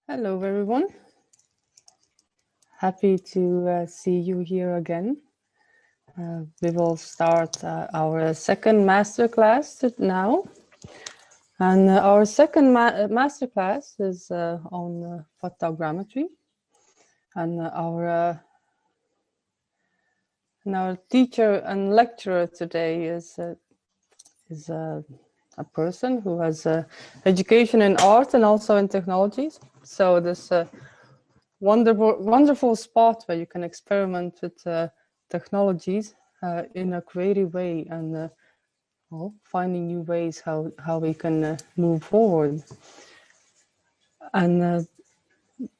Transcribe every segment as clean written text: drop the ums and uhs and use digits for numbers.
Hello, everyone. Happy to see you here again. We will start our second masterclass now. And our second masterclass is on photogrammetry. And our teacher and lecturer today is a person who has education in art and also in technologies. So this wonderful spot where you can experiment with technologies in a creative way and finding new ways how we can move forward. And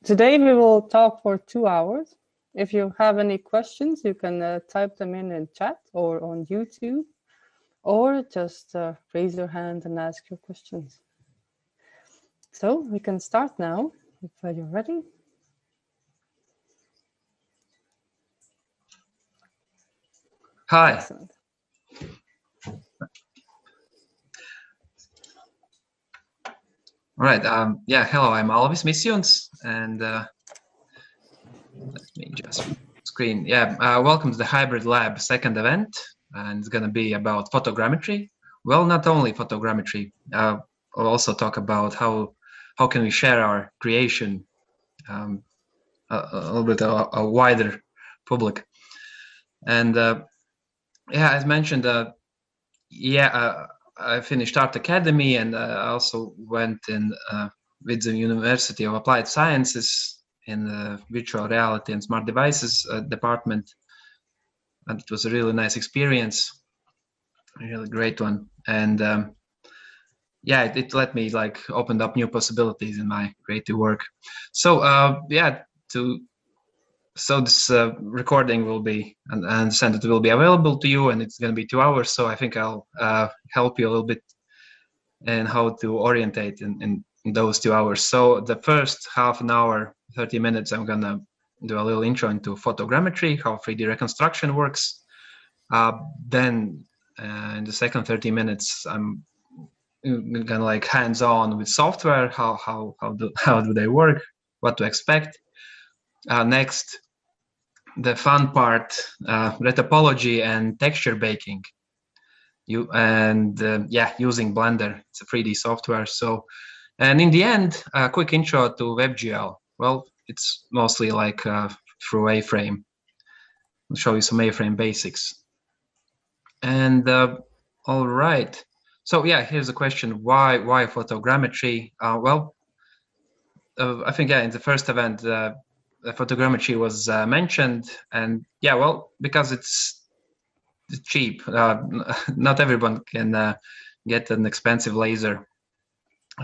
today we will talk for 2 hours. If you have any questions, you can type them in chat or on YouTube, or just raise your hand and ask your questions. So we can start now, if you're ready. Hi. Excellent. All right. Yeah. Hello. I'm Alvis Misjuns, and let me just screen. Yeah. Welcome to the Hybrid Lab second event, and it's going to be about photogrammetry. Well, not only photogrammetry. We'll also talk about how can we share our creation a little bit a wider public. And yeah, as mentioned, I finished Art Academy, and I also went in with the University of Applied Sciences in the Virtual Reality and Smart Devices department, and it was a really nice experience, a really great one. And yeah, it let me opened up new possibilities in my creative work. So so this recording will be, and I understand it will be available to you, and it's going to be 2 hours. So I think I'll help you a little bit in how to orientate in those 2 hours. So the first half an hour, 30 minutes, I'm going to do a little intro into photogrammetry, how 3D reconstruction works. Then in the second 30 minutes, I'm going to hands-on with software, how do they work, what to expect. Next, the fun part, topology and texture baking. Using Blender. It's a 3D software. So, and in the end, a quick intro to webGL. Well, it's mostly through A-frame. I'll show you some A-frame basics. And all right. So yeah, here's the question: why photogrammetry? Well, I think in the first event, photogrammetry was mentioned, and yeah, well, because it's cheap. Not everyone can get an expensive laser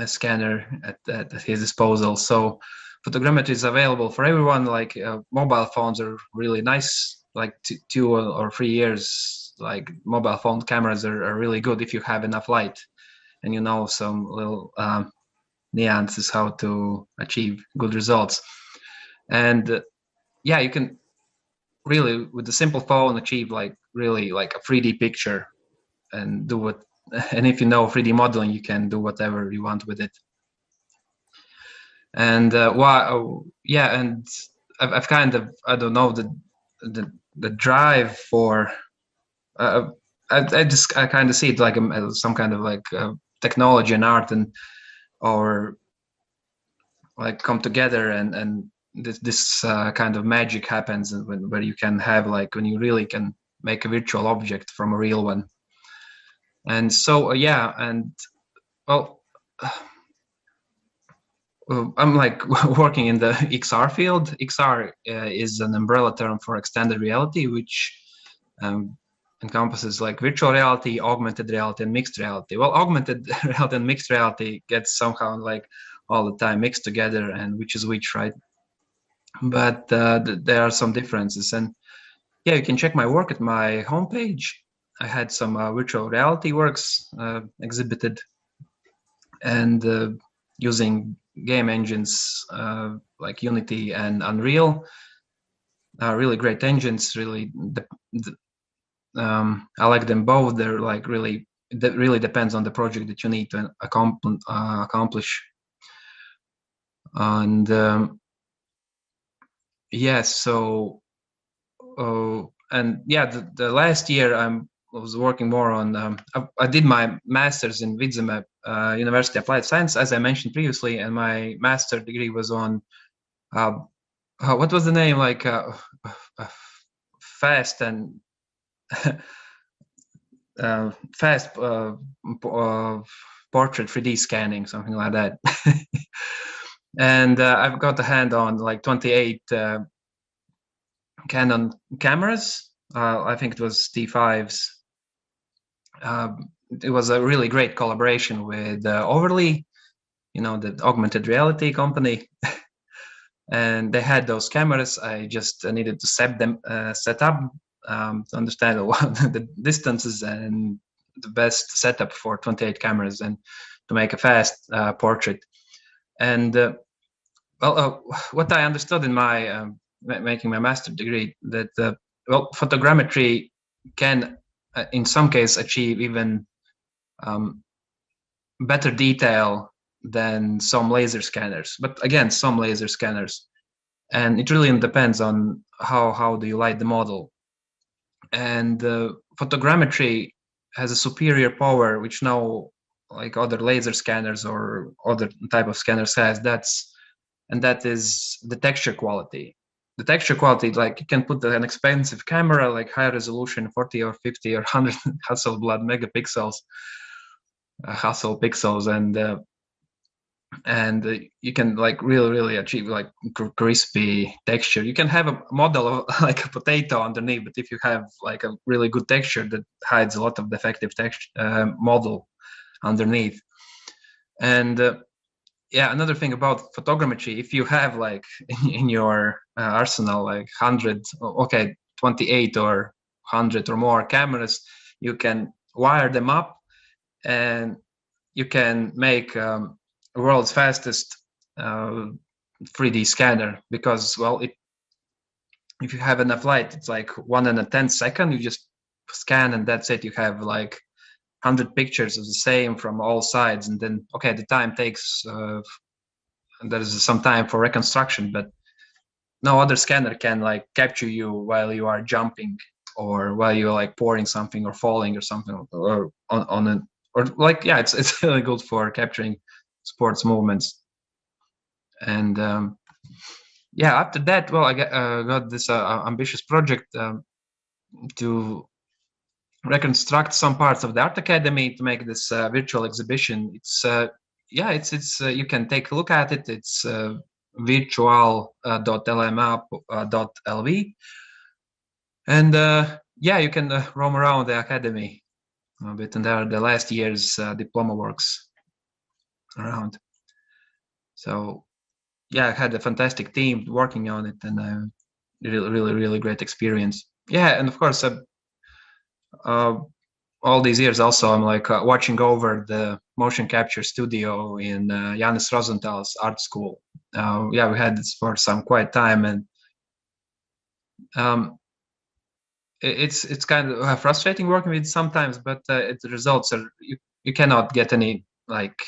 scanner at his disposal. So photogrammetry is available for everyone. Mobile phones are really nice. 2 or 3 years, mobile phone cameras are really good if you have enough light and you know some little nuances how to achieve good results. And yeah, you can really with the simple phone achieve really a 3D picture and do what, and if you know 3D modeling, you can do whatever you want with it. And and I've kind of, I don't know, the drive for I kind of see it like some kind of technology and art or come together, and this kind of magic happens where you can have when you really can make a virtual object from a real one. And so and well, I'm working in the XR field. XR is an umbrella term for extended reality, which encompasses virtual reality, augmented reality, and mixed reality. Well, augmented reality and mixed reality gets somehow all the time mixed together, and which is which, right? But there are some differences, and yeah, you can check my work at my homepage. I had some virtual reality works exhibited, and using game engines like Unity and Unreal, really great engines. Really, I like them both. They're really, that really depends on the project that you need to accomplish. And yes, so and yeah, the last year I was working more on. I did my master's in Vidzeme University of Applied Science, as I mentioned previously, and my master degree was on what was the name, like fast and fast portrait 3D scanning, something like that. And I've got a hand on like 28 Canon cameras. I think it was T5s. It was a really great collaboration with Overly, the augmented reality company. And they had those cameras. I just needed to set up to understand the distances and the best setup for 28 cameras and to make a fast portrait. And what I understood in my making my master's degree, that photogrammetry can in some cases achieve even better detail than some laser scanners, but again, some laser scanners, and it really depends on how do you light the model. And photogrammetry has a superior power which no like other laser scanners or other type of scanners has. That is the texture quality. The texture quality, like you can put an expensive camera, like high resolution, 40 or 50 or 100 Hasselblad megapixels, Hassel pixels, and you can like really achieve like crispy texture. You can have a model of like a potato underneath, but if you have like a really good texture that hides a lot of defective texture model underneath. And yeah, another thing about photogrammetry, if you have like in your arsenal like 28 or 100 or more cameras, you can wire them up and you can make world's fastest 3D scanner, because if you have enough light, it's like 1 in a 10 second, you just scan and that's it. You have like 100 pictures of the same from all sides, and then the time takes there's some time for reconstruction, but no other scanner can like capture you while you are jumping or while you're like pouring something or falling or something, or on an or like it's really good for capturing sports movements. And after that, I got this ambitious project to reconstruct some parts of the Art Academy to make this virtual exhibition. It's you can take a look at it. It's virtual.lmap.lv, and you can roam around the academy a bit, and there are the last year's diploma works around. So I had a fantastic team working on it, and really great experience. And of course all these years also I'm like watching over the motion capture studio in Jānis Rosenthal's art school. We had this for some quiet time, and it's kind of frustrating working with it sometimes, but the results are you cannot get any like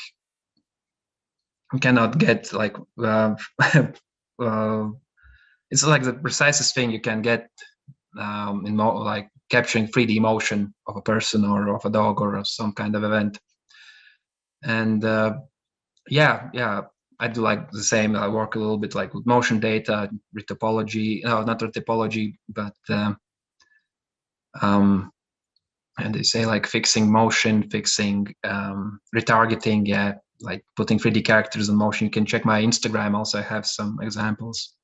you cannot get like it's like the precisest thing you can get in like capturing 3D motion of a person or of a dog or of some kind of event. And I do like the same. I work a little bit like with motion data, with topology, not with topology, but and they say like fixing motion, fixing retargeting, like putting 3D characters in motion. You can check my Instagram also, I have some examples.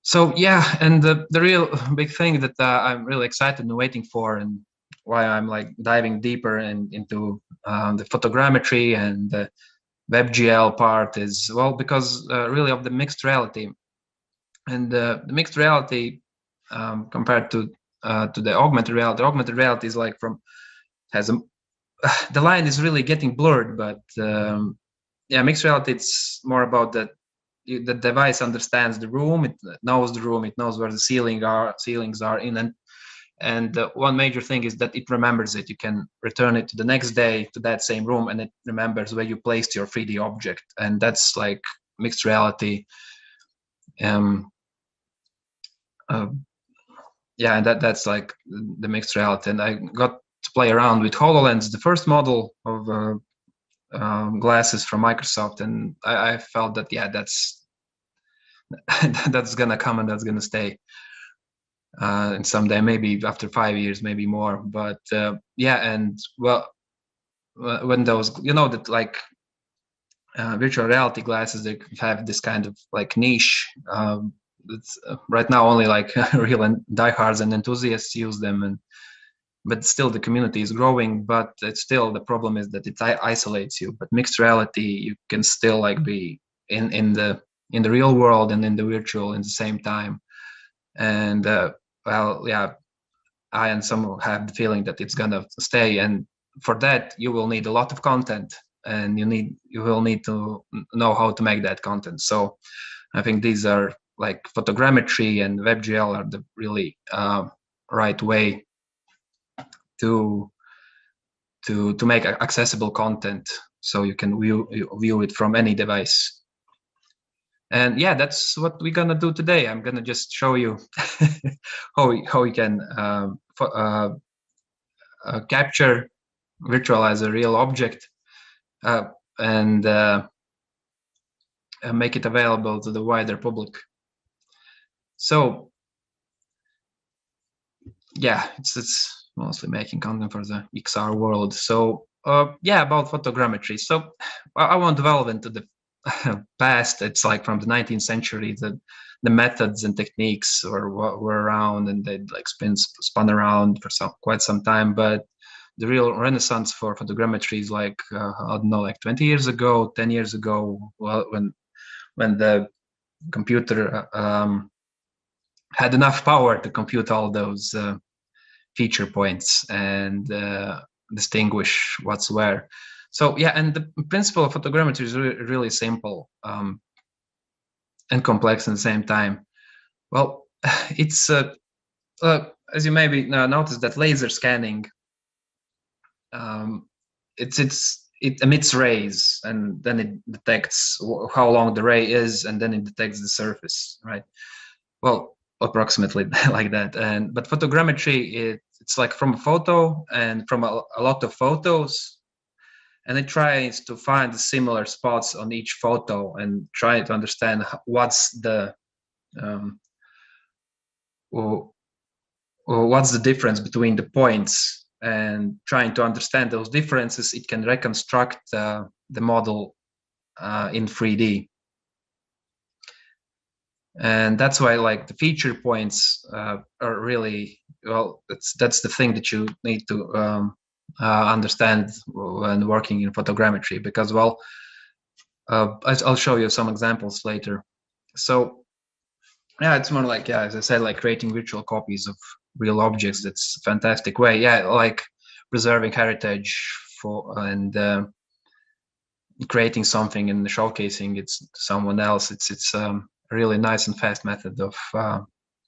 So and the real big thing that I'm really excited and waiting for, and why I'm like diving deeper into the photogrammetry and the webGL part is because really of the mixed reality. And the mixed reality compared to the augmented reality. Augmented reality is like the line is really getting blurred, but mixed reality, it's more about that the device understands the room, it knows the room, it knows where the ceilings are in, and And one major thing is that it remembers it. You can return it to the next day to that same room, and it remembers where you placed your 3D object. And that's like mixed reality. Yeah, and that's like the mixed reality. And I got to play around with HoloLens, the first model of glasses from Microsoft, and I felt that, yeah, that's that's gonna come and that's gonna stay. And someday, maybe after 5 years, maybe more. But yeah, and well, when those, you know, that like virtual reality glasses, they have this kind of like niche. It's, right now only like real diehards and enthusiasts use them, and but still the community is growing. But it's still, the problem is that it isolates you. But mixed reality, you can still like be in the real world and in the virtual in the same time. And well, yeah, I and some have the feeling that it's gonna stay, and for that you will need a lot of content, and you will need to know how to make that content. So I think these are like photogrammetry and webGL are the really right way to make accessible content, so you can view it from any device. And yeah, that's what we're gonna do today. I'm gonna just show you how you can capture, virtualize a real object, and make it available to the wider public. So yeah, it's mostly making content for the XR world. So yeah, about photogrammetry. So I won't delve into the past. It's like from the 19th century, the methods and techniques were around, and they like spun around for quite some time. But the real renaissance for photogrammetry is like I don't know, like 20 years ago, 10 years ago, well, when the computer had enough power to compute all those feature points and distinguish what's where. So yeah, and the principle of photogrammetry is really simple and complex at the same time. Well, it's as you maybe noticed, that laser scanning, it emits rays, and then it detects how long the ray is, and then it detects the surface, right? Well, approximately like that. But photogrammetry, it's like from a photo and from a lot of photos, and it tries to find the similar spots on each photo and try to understand what's the difference between the points. And trying to understand those differences, it can reconstruct the model in 3D. And that's why like the feature points are really, well, that's the thing that you need to understand when working in photogrammetry, because, well, I'll show you some examples later. So yeah, it's more like, yeah, as I said, like creating virtual copies of real objects. That's a fantastic way. Yeah, like preserving heritage and creating something and showcasing it to someone else. It's a really nice and fast method of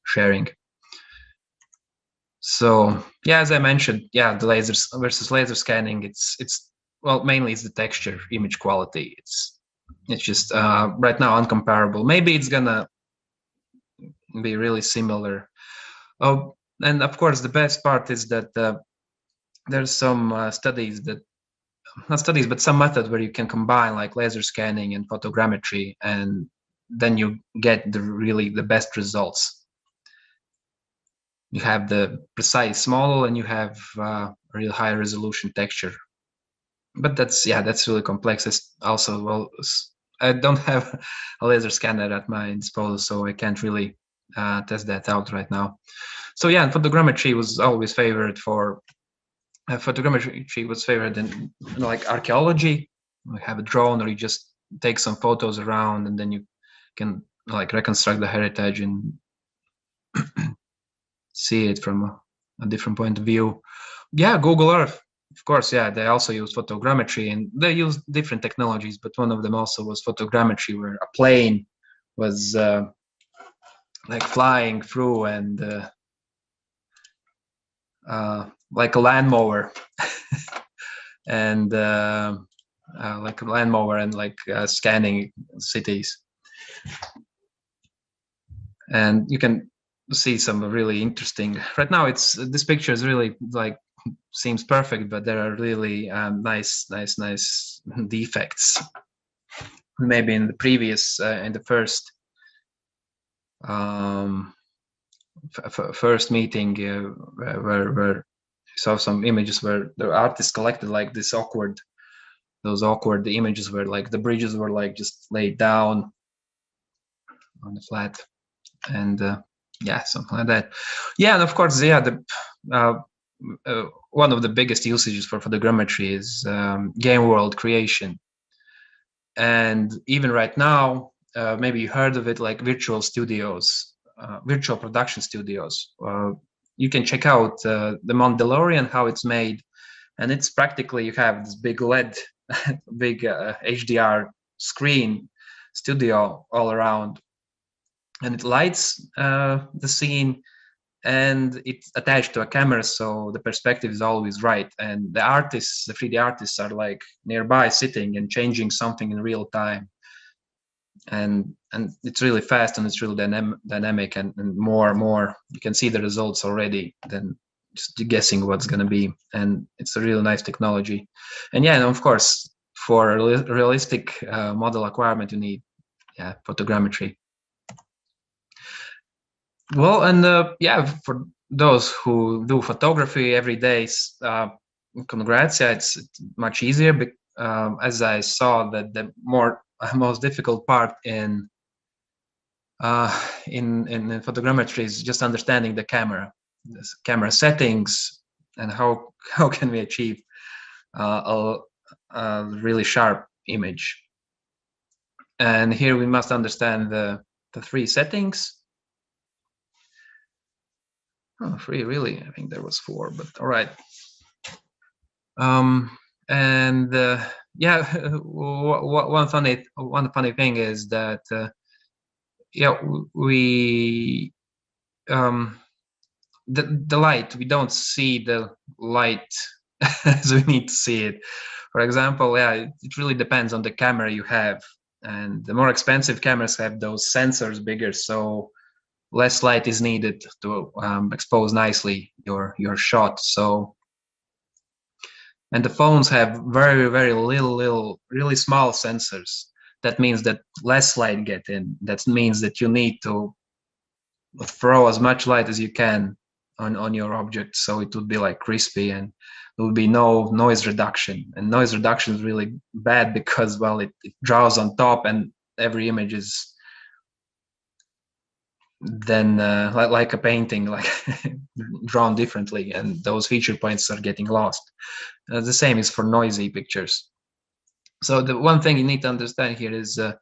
sharing. So yeah, as I mentioned, yeah, the lasers versus laser scanning, it's well, mainly it's the texture, image quality. It's just right now uncomparable. Maybe it's gonna be really similar. Oh, and of course, the best part is that there's some studies that, not studies, but some method where you can combine like laser scanning and photogrammetry, and then you get the best results. You have the precise model, and you have real high resolution texture. But that's really complex. It's also, well, I don't have a laser scanner at my disposal, so I can't really test that out right now. So yeah, and photogrammetry was always favored for photogrammetry was favored in like archaeology. We have a drone, or you just take some photos around, and then you can like reconstruct the heritage and see it from a different point of view. Yeah, Google Earth, of course. Yeah, they also use photogrammetry, and they use different technologies, but one of them also was photogrammetry, where a plane was like flying through, and like a lawnmower, and like a lawnmower, and like scanning cities. And you can see some really interesting. Right now, this picture is really like seems perfect, but there are really nice defects. Maybe in the previous, in the first first meeting, where you saw some images where the artist collected like this those awkward images where like the bridges were like just laid down on the flat, and yeah, something like that. Yeah, and of course, yeah, the one of the biggest usages for photogrammetry is game world creation. And even right now, maybe you heard of it, like virtual studios, virtual production studios. You can check out the Mandalorian, how it's made, and it's practically, you have this big LED, big HDR screen studio all around, and it lights the scene, and it's attached to a camera, so the perspective is always right, and the artists, the 3D artists, are like nearby sitting and changing something in real time, and it's really fast, and it's really dynamic, and more you can see the results already than just guessing what's going to be. And it's a really nice technology. And yeah, and of course, for a realistic model acquirement, you need photogrammetry. Well, and yeah, for those who do photography every day, congrats. Yeah, it's much easier. But as I saw, that the most difficult part in photogrammetry is just understanding the camera settings, and how can we achieve a really sharp image. And here we must understand the 3 settings. Oh, 3 really? I think there was 4, but all right. And yeah, one funny thing is that yeah, we the light, we don't see the light as we need to see it. For example, yeah, it really depends on the camera you have, and the more expensive cameras have those sensors bigger, so less light is needed to expose nicely your shot. So, and the phones have very little really small sensors. That means that less light get in. That means that you need to throw as much light as you can on your object, so it would be like crispy, and there would be no noise reduction. And noise reduction is really bad because, well, it draws on top, and every image is then like a painting, like drawn differently, and those feature points are getting lost. The same is for noisy pictures. So the one thing you need to understand here is you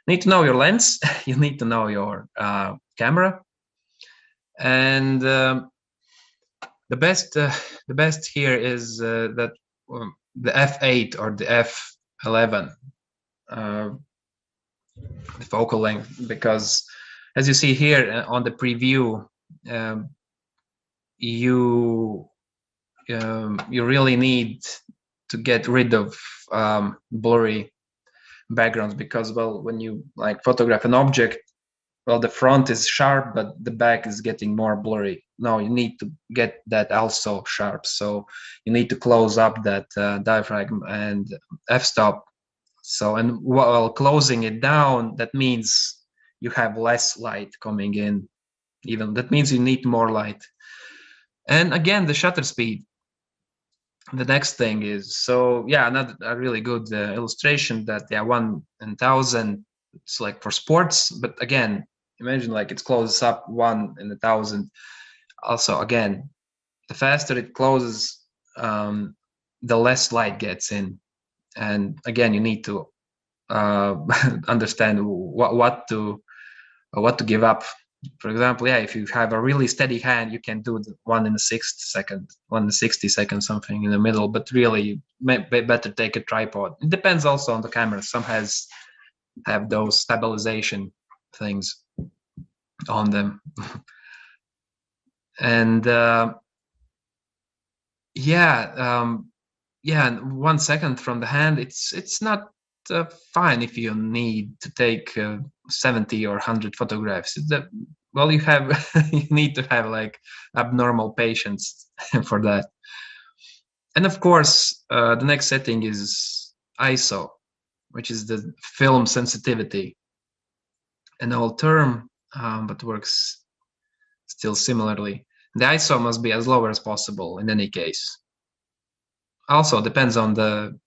need to know your lens, you need to know your camera, and the best here is that the f8 or the f11 the focal length, because as you see here on the preview, you really need to get rid of blurry backgrounds, because, well, when you like photograph an object, well, the front is sharp, but the back is getting more blurry. No, you need to get that also sharp. So you need to close up that diaphragm and f-stop. So, and while closing it down, that means you have less light coming in. Even that means you need more light. And again, the shutter speed. The next thing is, so yeah, another a really good illustration that 1 in 1,000. It's like for sports, but again, imagine like it closes up 1 in 1,000. Also, again, the faster it closes, the less light gets in. And again, you need to understand what to give up. For example, yeah, if you have a really steady hand, you can do the 1 in a 60 seconds, something in the middle. But really, you better take a tripod. It depends also on the camera. Some have those stabilization things on them. And Yeah, yeah, and 1 second from the hand, it's not fine if you need to take 70 or 100 photographs. Well, you have you need to have like abnormal patience for that. And of course, the next setting is ISO, which is the film sensitivity, an old term, but works still similarly. The ISO must be as low as possible in any case. Also depends on the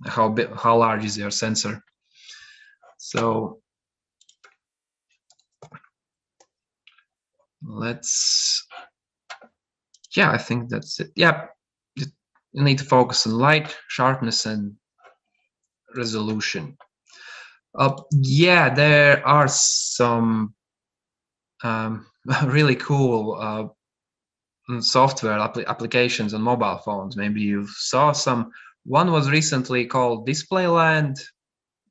how large is your sensor. So yeah, I think that's it. Yeah, you need to focus on light, sharpness, and resolution. Yeah, there are some really cool software applications on mobile phones. Maybe you saw some. One was recently called Displayland.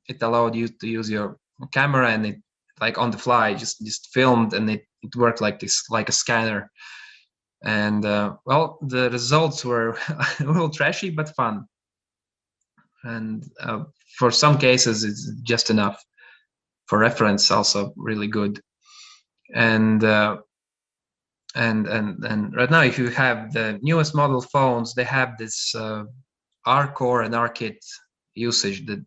It allowed you to use your camera and it, like on the fly, just filmed, and it worked like this, like a scanner. And well, the results were a little trashy but fun. And for some cases, it's just enough. For reference, also really good. And right now, if you have the newest model phones, they have this R-Core and R-Kit usage, that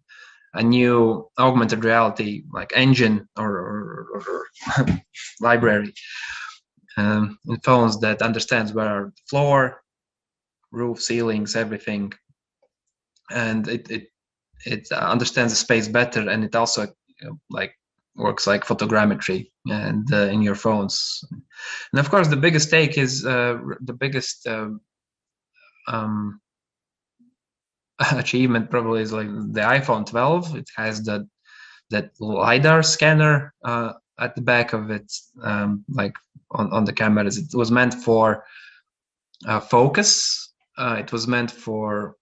a new augmented reality like engine or library in phones that understands where are the floor, roof, ceilings, everything, and it understands the space better, and it also like works like photogrammetry and in your phones. And of course, the biggest take is the biggest achievement probably is like the iPhone 12. It has that LiDAR scanner at the back of it, like on the cameras. It was meant for focus. It was meant for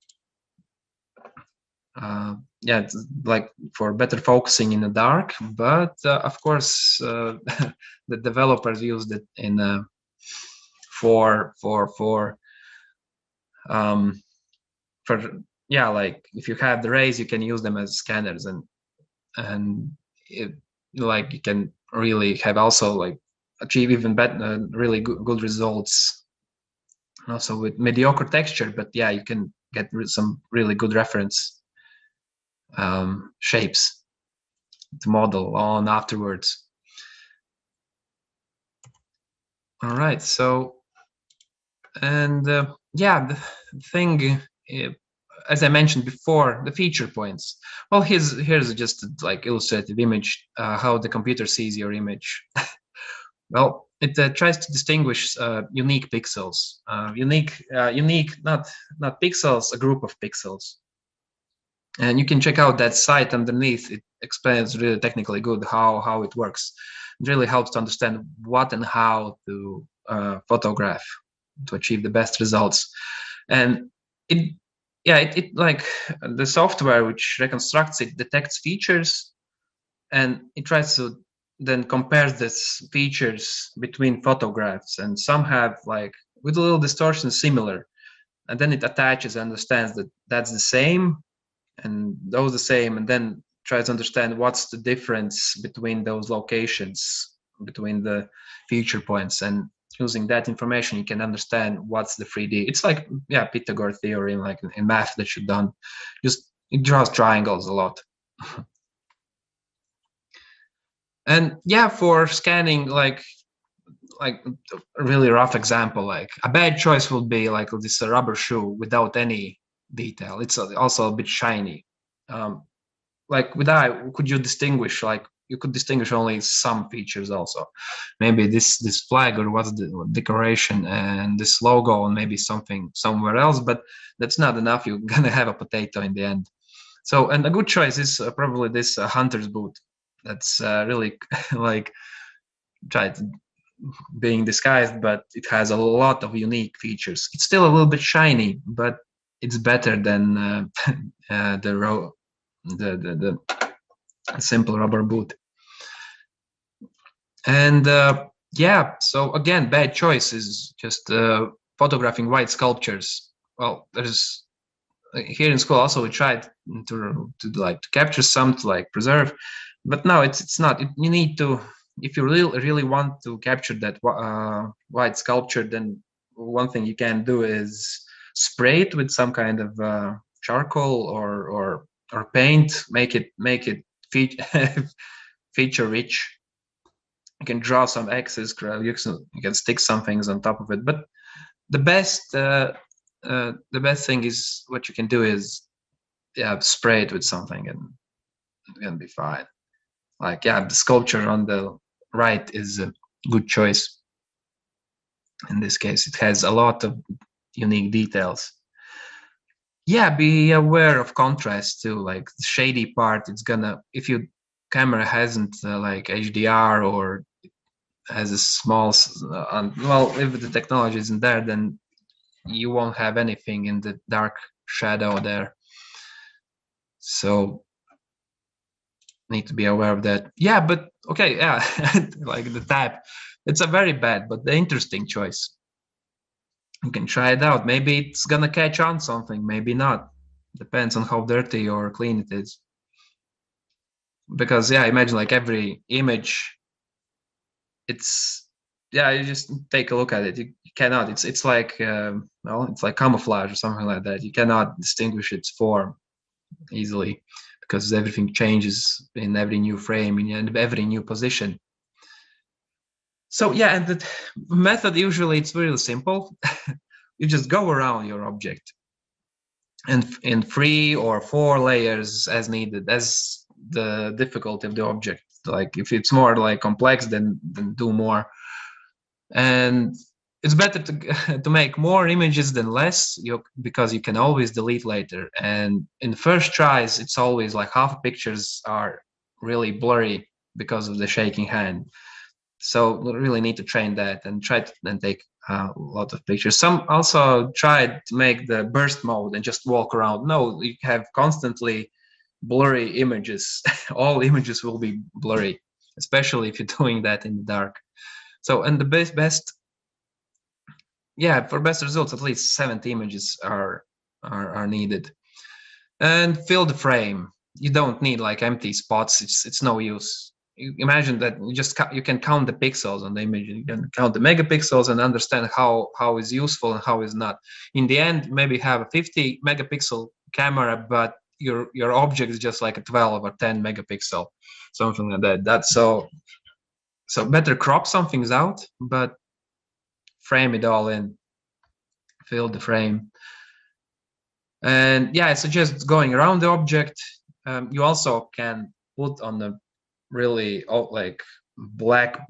yeah, like for better focusing in the dark. But of course, the developers used it in for yeah, like if you have the rays, you can use them as scanners, and it, like you can really have also like achieve even better, really good results. Also with mediocre texture, but yeah, you can get some really good reference shapes to model on afterwards. All right, so and yeah, the thing, as I mentioned before, the feature points. Well, here's just like illustrative image how the computer sees your image. Well, it tries to distinguish unique pixels, unique, not pixels, a group of pixels. And you can check out that site underneath. It explains really technically good how it works. It really helps to understand what and how to photograph to achieve the best results. And it like the software which reconstructs it detects features, and it tries to then compare these features between photographs, and some have like with a little distortion similar, and then it attaches and understands that that's the same and those the same, and then tries to understand what's the difference between those locations, between the feature points, and using that information you can understand what's the 3D. It's like, yeah, Pythagorean theorem, like in math that you've done. Just it draws triangles a lot. And yeah, for scanning, like a really rough example, like a bad choice would be like this rubber shoe without any detail. It's also a bit shiny. Like with eye, could you distinguish, like you could distinguish only some features also. Maybe this flag or what's the decoration and this logo and maybe something somewhere else, but that's not enough. You're gonna have a potato in the end. So, and a good choice is probably this hunter's boot. That's really like tried being disguised, but it has a lot of unique features. It's still a little bit shiny, but it's better than the simple rubber boot. And yeah, so again, bad choice is just photographing white sculptures. Well, there's here in school also we tried to capture some to like preserve, but no, it's not. You need to, if you really want to capture that white sculpture, then one thing you can do is spray it with some kind of charcoal or paint, make it feature rich. You can draw some X's, you can stick some things on top of it, but the best thing is what you can do is spray it with something and it's gonna be fine. Like the sculpture on the right is a good choice. In this case, it has a lot of unique details. Be aware of contrast too. Like the shady part, it's gonna, if your camera hasn't like HDR or has a small well, if the technology isn't there, then you won't have anything in the dark shadow there. So need to be aware of that. But okay, like the type, it's a very bad but the interesting choice. You can try it out. Maybe it's gonna catch on something, maybe not. Depends on how dirty or clean it is. Because imagine like every image, it's you just take a look at it. You cannot. It's like well, it's like camouflage or something like that. You cannot distinguish its form easily because everything changes in every new frame, in every new position. So and the method usually it's really simple. You just go around your object and in 3 or 4 layers as needed, as the difficulty of the object. Like if it's more like complex, then do more. And it's better to make more images than less, because you can always delete later. And in the first tries, it's always like half pictures are really blurry because of the shaking hand. So we really need to train that and try to then take a lot of pictures. Some also tried to make the burst mode and just walk around. No, you have constantly blurry images. All images will be blurry, especially if you're doing that in the dark. So, and the best for best results, at least 70 images are needed. And fill the frame. You don't need like empty spots. It's no use. You imagine that you can count the pixels on the image. You can count the megapixels and understand how is useful and how is not. In the end, maybe have a 50 megapixel camera, but your object is just like a 12 or 10 megapixel, something like that. That's so better crop some things out, but frame it all in, fill the frame. And I suggest going around the object. You also can put on the really like black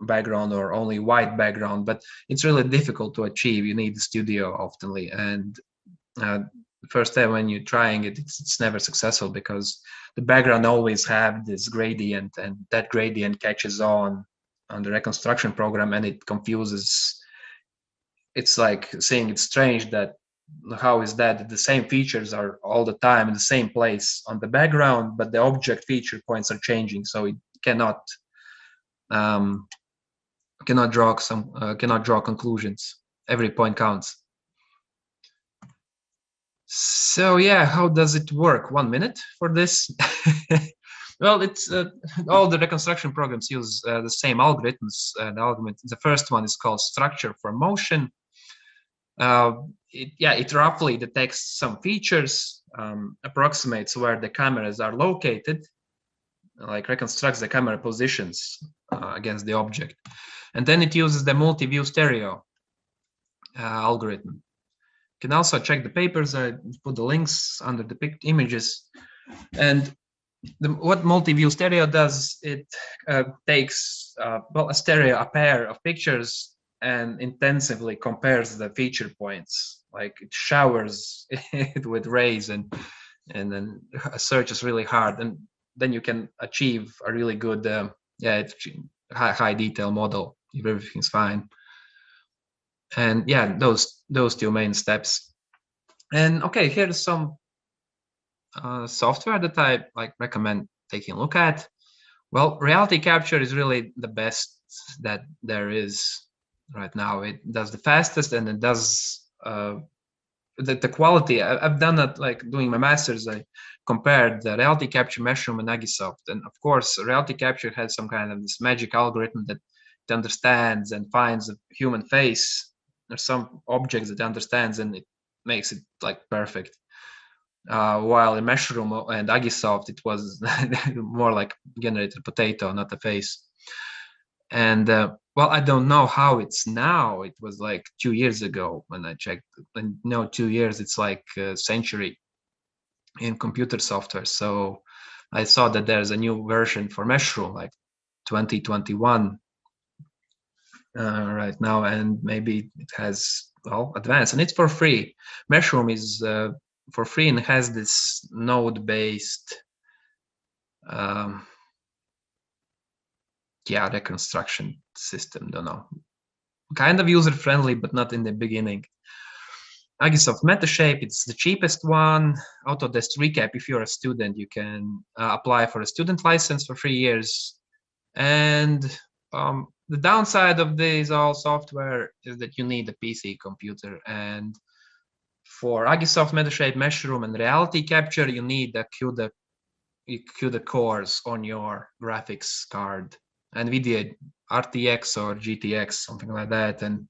background or only white background, but it's really difficult to achieve. You need the studio oftenly, and the first time when you're trying it, it's never successful because the background always have this gradient, and that gradient catches on the reconstruction program, and it confuses. It's like saying it's strange that how is that the same features are all the time in the same place on the background, but the object feature points are changing, so it cannot draw conclusions. Every point counts. So how does it work? 1 minute for this. Well, it's all the reconstruction programs use the same algorithms. The first one is called structure for motion. It roughly detects some features, approximates where the cameras are located, like reconstructs the camera positions against the object. And then it uses the multi-view stereo algorithm. You can also check the papers. I put the links under the images. And what multi-view stereo does, it takes a pair of pictures and intensively compares the feature points. Like it showers it with rays and then searches really hard, and then you can achieve a really good high detail model if everything's fine. And those 2 main steps. And okay, here's some software that I recommend taking a look at. Well, reality capture is really the best that there is. right now. It does the fastest, and it does the quality. I've done it like doing my master's. I compared the reality capture, Mushroom, and Agisoft, and of course, reality capture has some kind of this magic algorithm that it understands and finds a human face or some objects that it understands, and it makes it like perfect. While in Mushroom and Agisoft, it was more like generated potato, not a face. And well, I don't know how it's now. It was like 2 years ago when I checked. And no, 2 years, it's like a century in computer software. So I saw that there's a new version for Mushroom, like 2021 right now, and maybe it has, well, advanced, and it's for free. Mushroom is for free and has this node-based reconstruction system. Don't know, kind of user-friendly, but not in the beginning. Agisoft Metashape, it's the cheapest one. Autodesk Recap, if you're a student, you can apply for a student license for 3 years. And the downside of this all software is that you need a PC computer. And for Agisoft, Metashape, Mushroom, and Reality Capture, you need a CUDA cores on your graphics card, NVIDIA RTX or GTX, something like that, and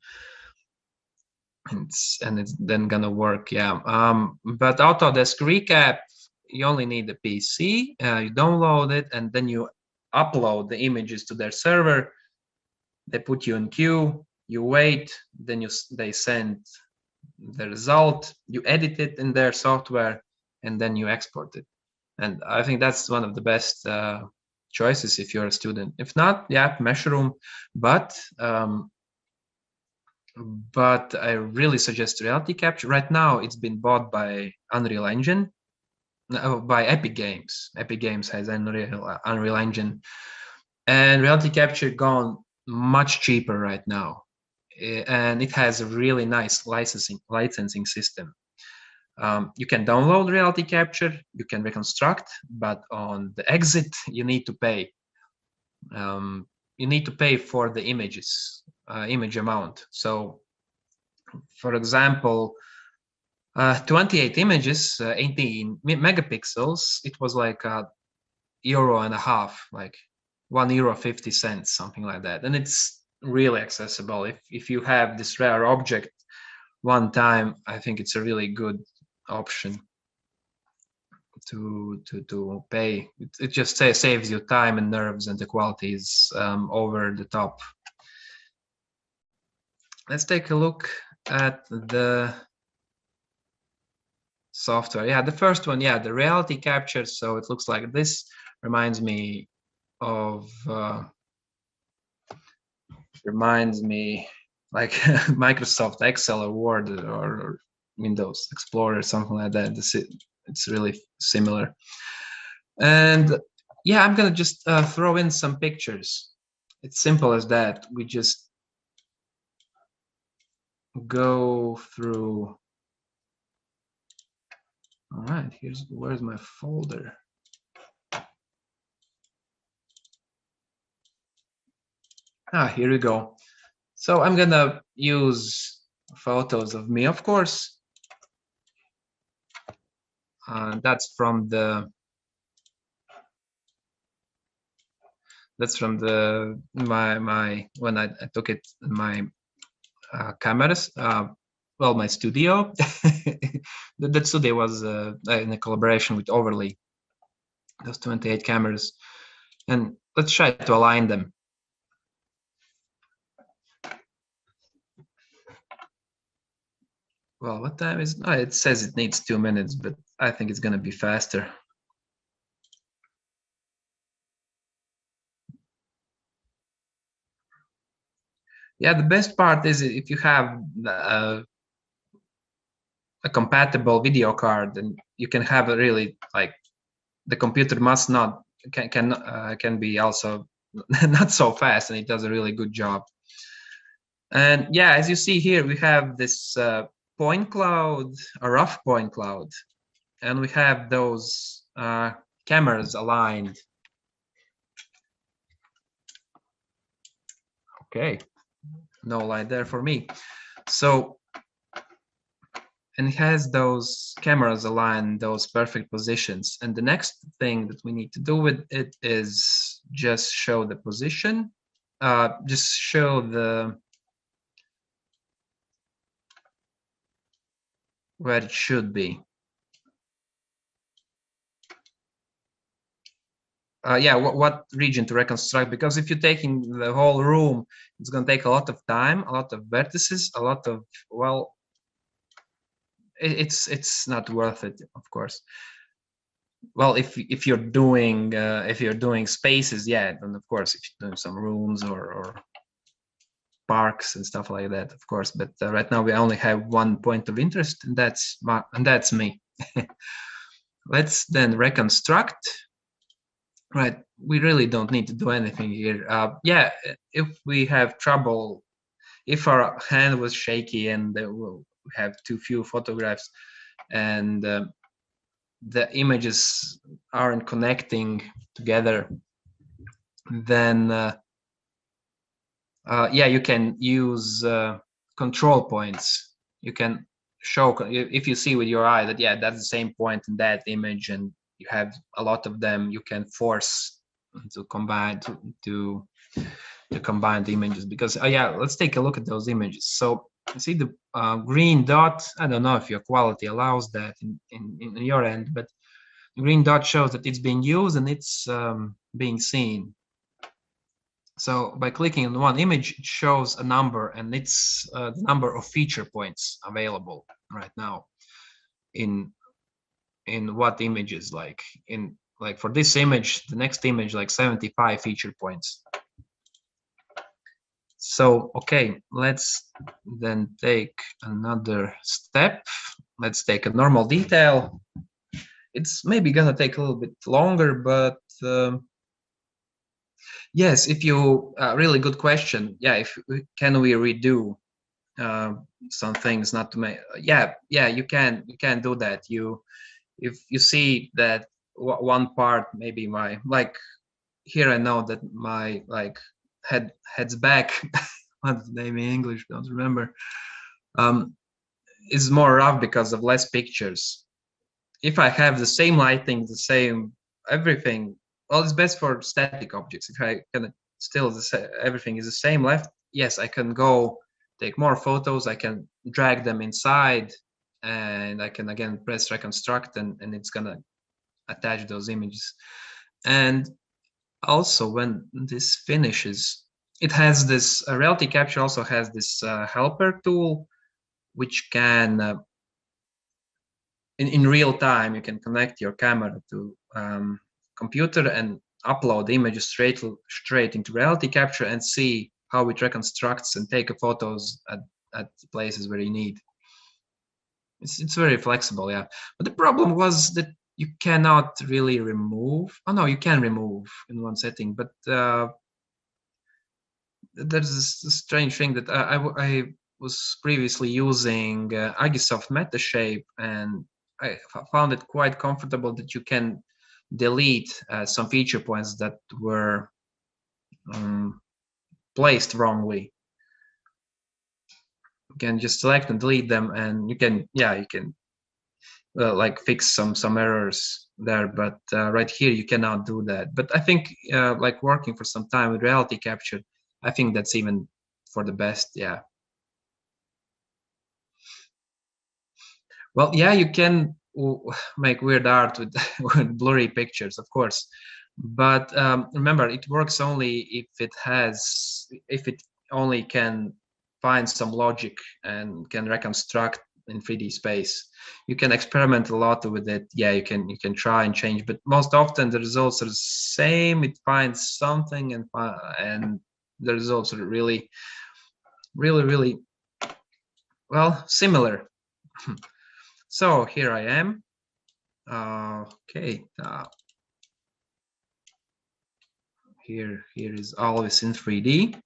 it's then gonna work. But Autodesk Recap, you only need a PC. You download it, and then you upload the images to their server. They put you in queue. You wait. Then they send the result. You edit it in their software, and then you export it. And I think that's one of the best choices if you're a student. If not, Mushroom. But I really suggest Reality Capture. Right now, it's been bought by Unreal Engine, by Epic Games. Epic Games has Unreal Engine, and Reality Capture gone much cheaper right now, and it has a really nice licensing system. You can download Reality Capture, you can reconstruct, but on the exit, you need to pay. You need to pay for the images, image amount. So, for example, 28 images, 18 megapixels, it was like €1.50, like €1.50, something like that. And it's really accessible. If you have this rare object one time, I think it's a really good option to pay. It just saves you time and nerves, and the quality is over the top. Let's take a look at the software. The first one, the Reality Capture. So it looks like this. Reminds me of like Microsoft Excel or Word or Windows Explorer, something like that. It's really similar. And I'm gonna just throw in some pictures. It's simple as that. We just go through. All right, where's my folder? Here we go. So I'm gonna use photos of me, of course. That's from my when I took it my cameras. Well, my studio. That studio was in a collaboration with Overlay. Those 28 cameras, and let's try to align them. Well, what time is? Oh, it says it needs 2 minutes, but I think it's gonna be faster. The best part is if you have a compatible video card, and you can have a really, like, the computer must not can be also not so fast, and it does a really good job. And as you see here, we have this point cloud, a rough point cloud, and we have those cameras aligned. Okay. no light there for me. So, and it has those cameras aligned, those perfect positions. And the next thing that we need to do with it is just show the position, just show the where it should be. Yeah, what region to reconstruct, because if you're taking the whole room, it's going to take a lot of time, a lot of vertices, a lot of, well, it's not worth it, of course. Well, if you're doing spaces, yeah, and of course if you're doing some rooms or parks and stuff like that, of course. But right now we only have one point of interest, and that's me. Let's then reconstruct. Right, we really don't need to do anything here. Yeah, if we have trouble, if our hand was shaky and we'll have too few photographs and the images aren't connecting together, then yeah, you can use control points. You can show, if you see with your eye that, yeah, that's the same point in that image, and you have a lot of them, you can force to combine to combine the images. Because yeah, let's take a look at those images. So you see the green dot. I don't know if your quality allows that in your end, but the green dot shows that it's being used and it's being seen. So by clicking on one image, it shows a number, and it's the number of feature points available right now in what images, like for this image, the next image, like 75 feature points. So, okay, let's then take another step. Let's take a normal detail. It's maybe gonna take a little bit longer, but yes, if you really good question. Yeah, if can we redo some things not to make? Yeah, you can do that. If you see that one part, maybe my, like here I know that my like head's back. What's the name in English? Don't remember. Is more rough because of less pictures. If I have the same lighting, the same everything, well, it's best for static objects. If I can still everything is the same left, yes, I can go take more photos. I can drag them inside, and I can again press reconstruct, and it's gonna attach those images. And also, when this finishes, it has this reality capture also has this helper tool, which can in real time, you can connect your camera to computer and upload images straight into reality capture and see how it reconstructs and take photos at places where you need. It's very flexible, yeah. But the problem was that you cannot really remove. Oh no, you can remove in one setting, but there's this strange thing that I was previously using Agisoft Metashape, and I found it quite comfortable that you can delete some feature points that were placed wrongly. You can just select and delete them, and you can, yeah, you can like fix some errors there. But right here you cannot do that. But I think like working for some time with reality capture, I think that's even for the best, yeah. Well, yeah, you can make weird art with, with blurry pictures, of course, but remember, it works only if it only can find some logic and can reconstruct in 3D space. You can experiment a lot with it. Yeah, you can try and change, but most often the results are the same. It finds something, and the results are really well similar. So here I am. Okay. Here is Alvis in 3D.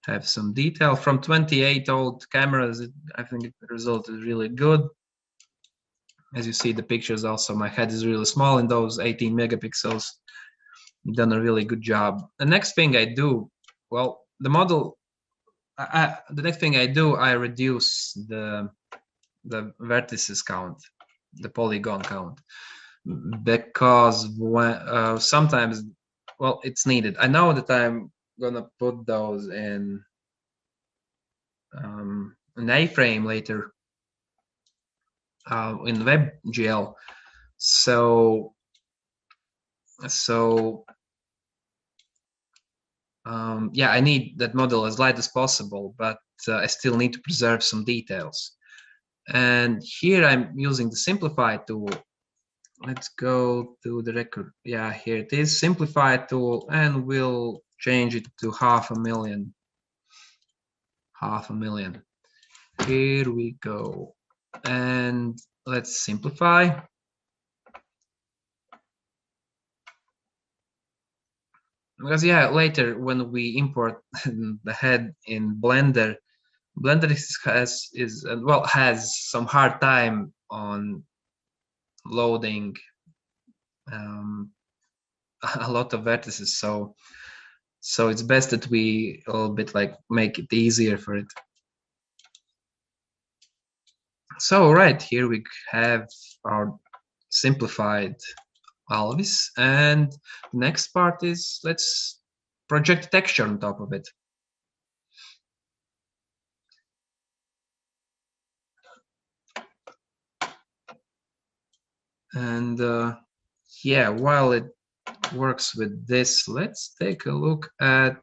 Have some detail from 28 old cameras. I think the result is really good. As you see the pictures also, my head is really small in those 18 megapixels. You've done a really good job. The next thing I do, well, the model the next thing I do, I reduce the vertices count, the polygon count, because when sometimes, well, it's needed. I know that I'm gonna put those in an A-frame later in webGL, so yeah, I need that model as light as possible, but I still need to preserve some details. And here I'm using the simplify tool. Let's go to the record. Yeah, here it is, simplify tool, and we'll change it to 500,000. 500,000. Here we go. And let's simplify. Because yeah, later when we import the head in Blender, Blender has some hard time on loading a lot of vertices, so it's best that we a little bit like make it easier for it. So right here we have our simplified Alvis, and the next part is let's project texture on top of it. And yeah, while it works with this, let's take a look at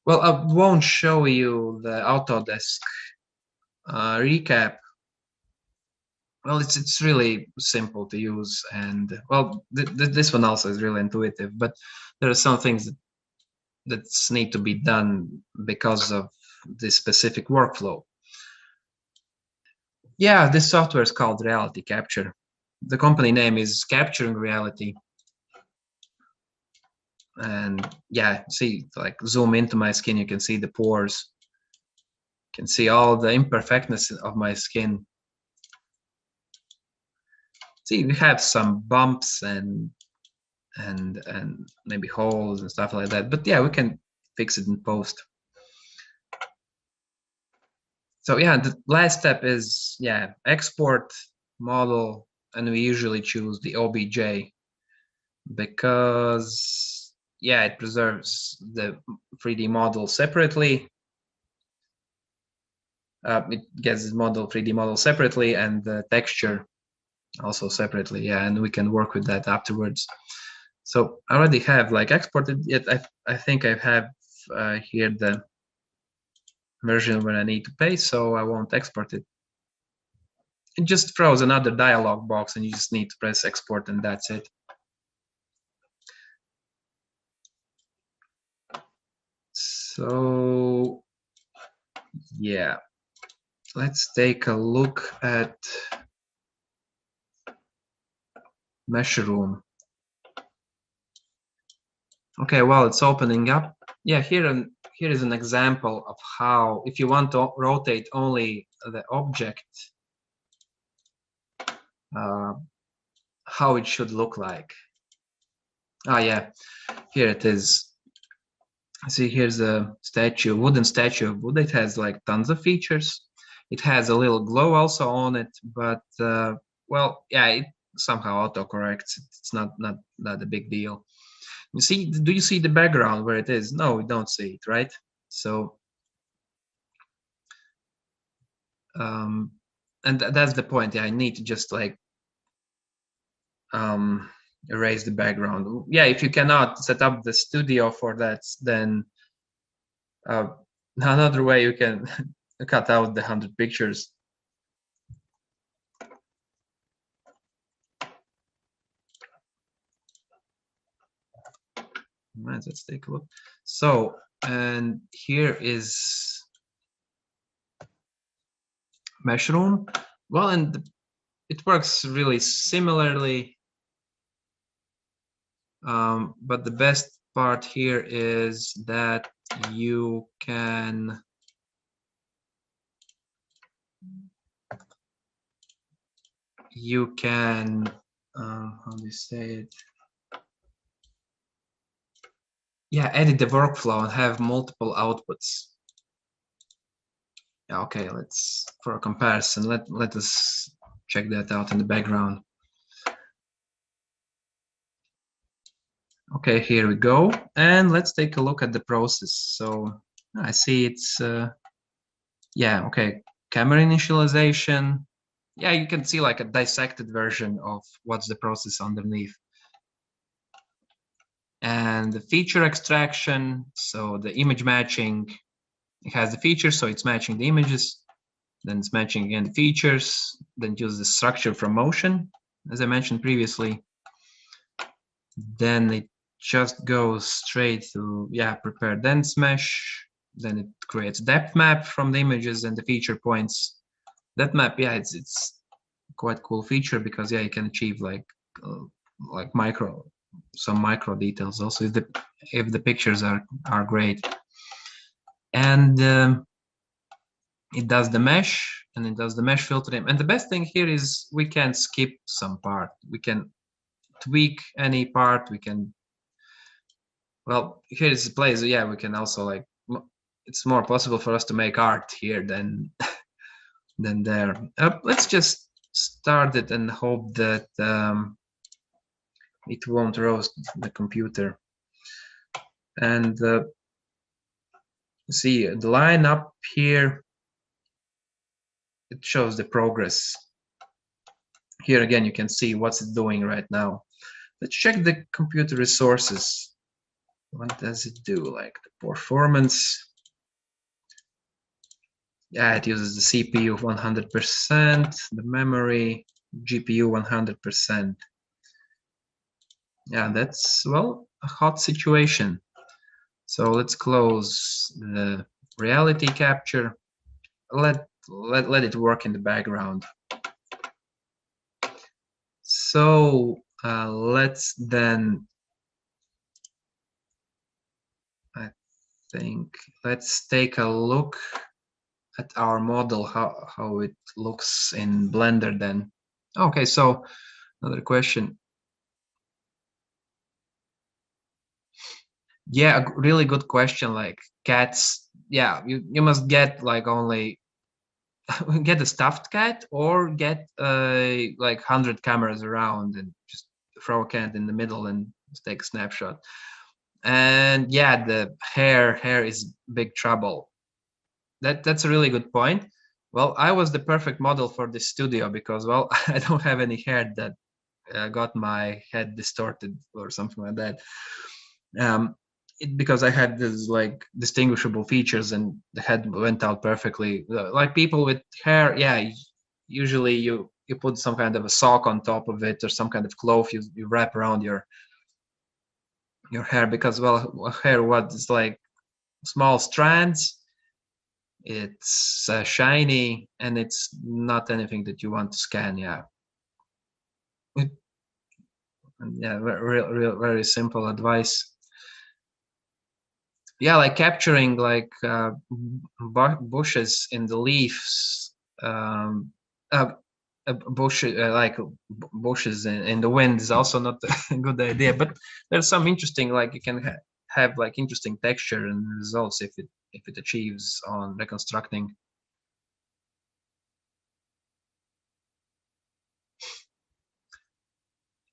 well, I won't show you the Autodesk recap. Well, it's really simple to use, and well, this one also is really intuitive, but there are some things that need to be done because of this specific workflow. Yeah, this software is called Reality Capture. The company name is Capturing Reality. And yeah, see, like zoom into my skin, you can see the pores. You can see all the imperfectness of my skin. See, we have some bumps and maybe holes and stuff like that. But yeah, we can fix it in post. So yeah, the last step is yeah, export model, and we usually choose the OBJ because yeah, it preserves the 3D model separately. It gets the model 3D model separately and the texture also separately. Yeah, and we can work with that afterwards. So I already have like exported it. I think I have here the version where I need to paste, so I won't export it. It just throws another dialog box and you just need to press export and that's it. So yeah, let's take a look at Mesh Room. Okay, well, it's opening up. Yeah, here is an example of how, if you want to rotate only the object, how it should look like. Ah, yeah, here it is. See, here's a statue, wooden statue of Buddha. It has like tons of features. It has a little glow also on it, but well, yeah, it somehow autocorrects. It's not a big deal. You see, do you see the background where it is? No, we don't see it, right? So, and that's the point. Yeah, I need to just like erase the background. Yeah, if you cannot set up the studio for that, then another way you can cut out the 100 pictures. Right, let's take a look. So, and here is Mesh Room. Well, and it works really similarly, but the best part here is that you can how do you say it? yeah, edit the workflow and have multiple outputs. Okay, let's, for a comparison, let us check that out in the background. Okay, here we go, and let's take a look at the process. So I see it's yeah, okay, camera initialization. Yeah, you can see like a dissected version of what's the process underneath. And the feature extraction, so the image matching, it has the features, so it's matching the images. Then it's matching again the features, then use the structure from motion, as I mentioned previously. Then it just goes straight to, yeah, prepare dense mesh. Then it creates depth map from the images and the feature points. Depth map, yeah, it's quite cool feature because, yeah, you can achieve like some micro details also if the pictures are great. And it does the mesh, and it does the mesh filtering. And the best thing here is we can skip some part. We can tweak any part. We can, well, here is the place. Yeah, we can also like, it's more possible for us to make art here than than there. Let's just start it and hope that it won't roast the computer. And see the line up here, it shows the progress. Here again, you can see what's it doing right now. Let's check the computer resources. What does it do? Like the performance. Yeah, it uses the CPU 100%, the memory, GPU 100%. Yeah, that's, well, a hot situation. So let's close the reality capture. Let it work in the background. So let's then, I think, let's take a look at our model, how it looks in Blender then. Okay, so another question. Yeah, a really good question. Like cats, yeah, you must get like only get a stuffed cat or get like 100 cameras around and just throw a cat in the middle and just take a snapshot. And yeah, the hair is big trouble. That's a really good point. Well, I was the perfect model for this studio because, well, I don't have any hair that got my head distorted or something like that. Because I had this like distinguishable features and the head went out perfectly. Like people with hair, yeah, usually you put some kind of a sock on top of it or some kind of cloth you wrap around your hair because, well, hair was like small strands. It's shiny and it's not anything that you want to scan. Yeah, yeah, very simple advice. Yeah, like capturing like bushes in the leaves, like bushes in the wind is also not a good idea. But there's some interesting, like you can have like interesting texture and results if it achieves on reconstructing.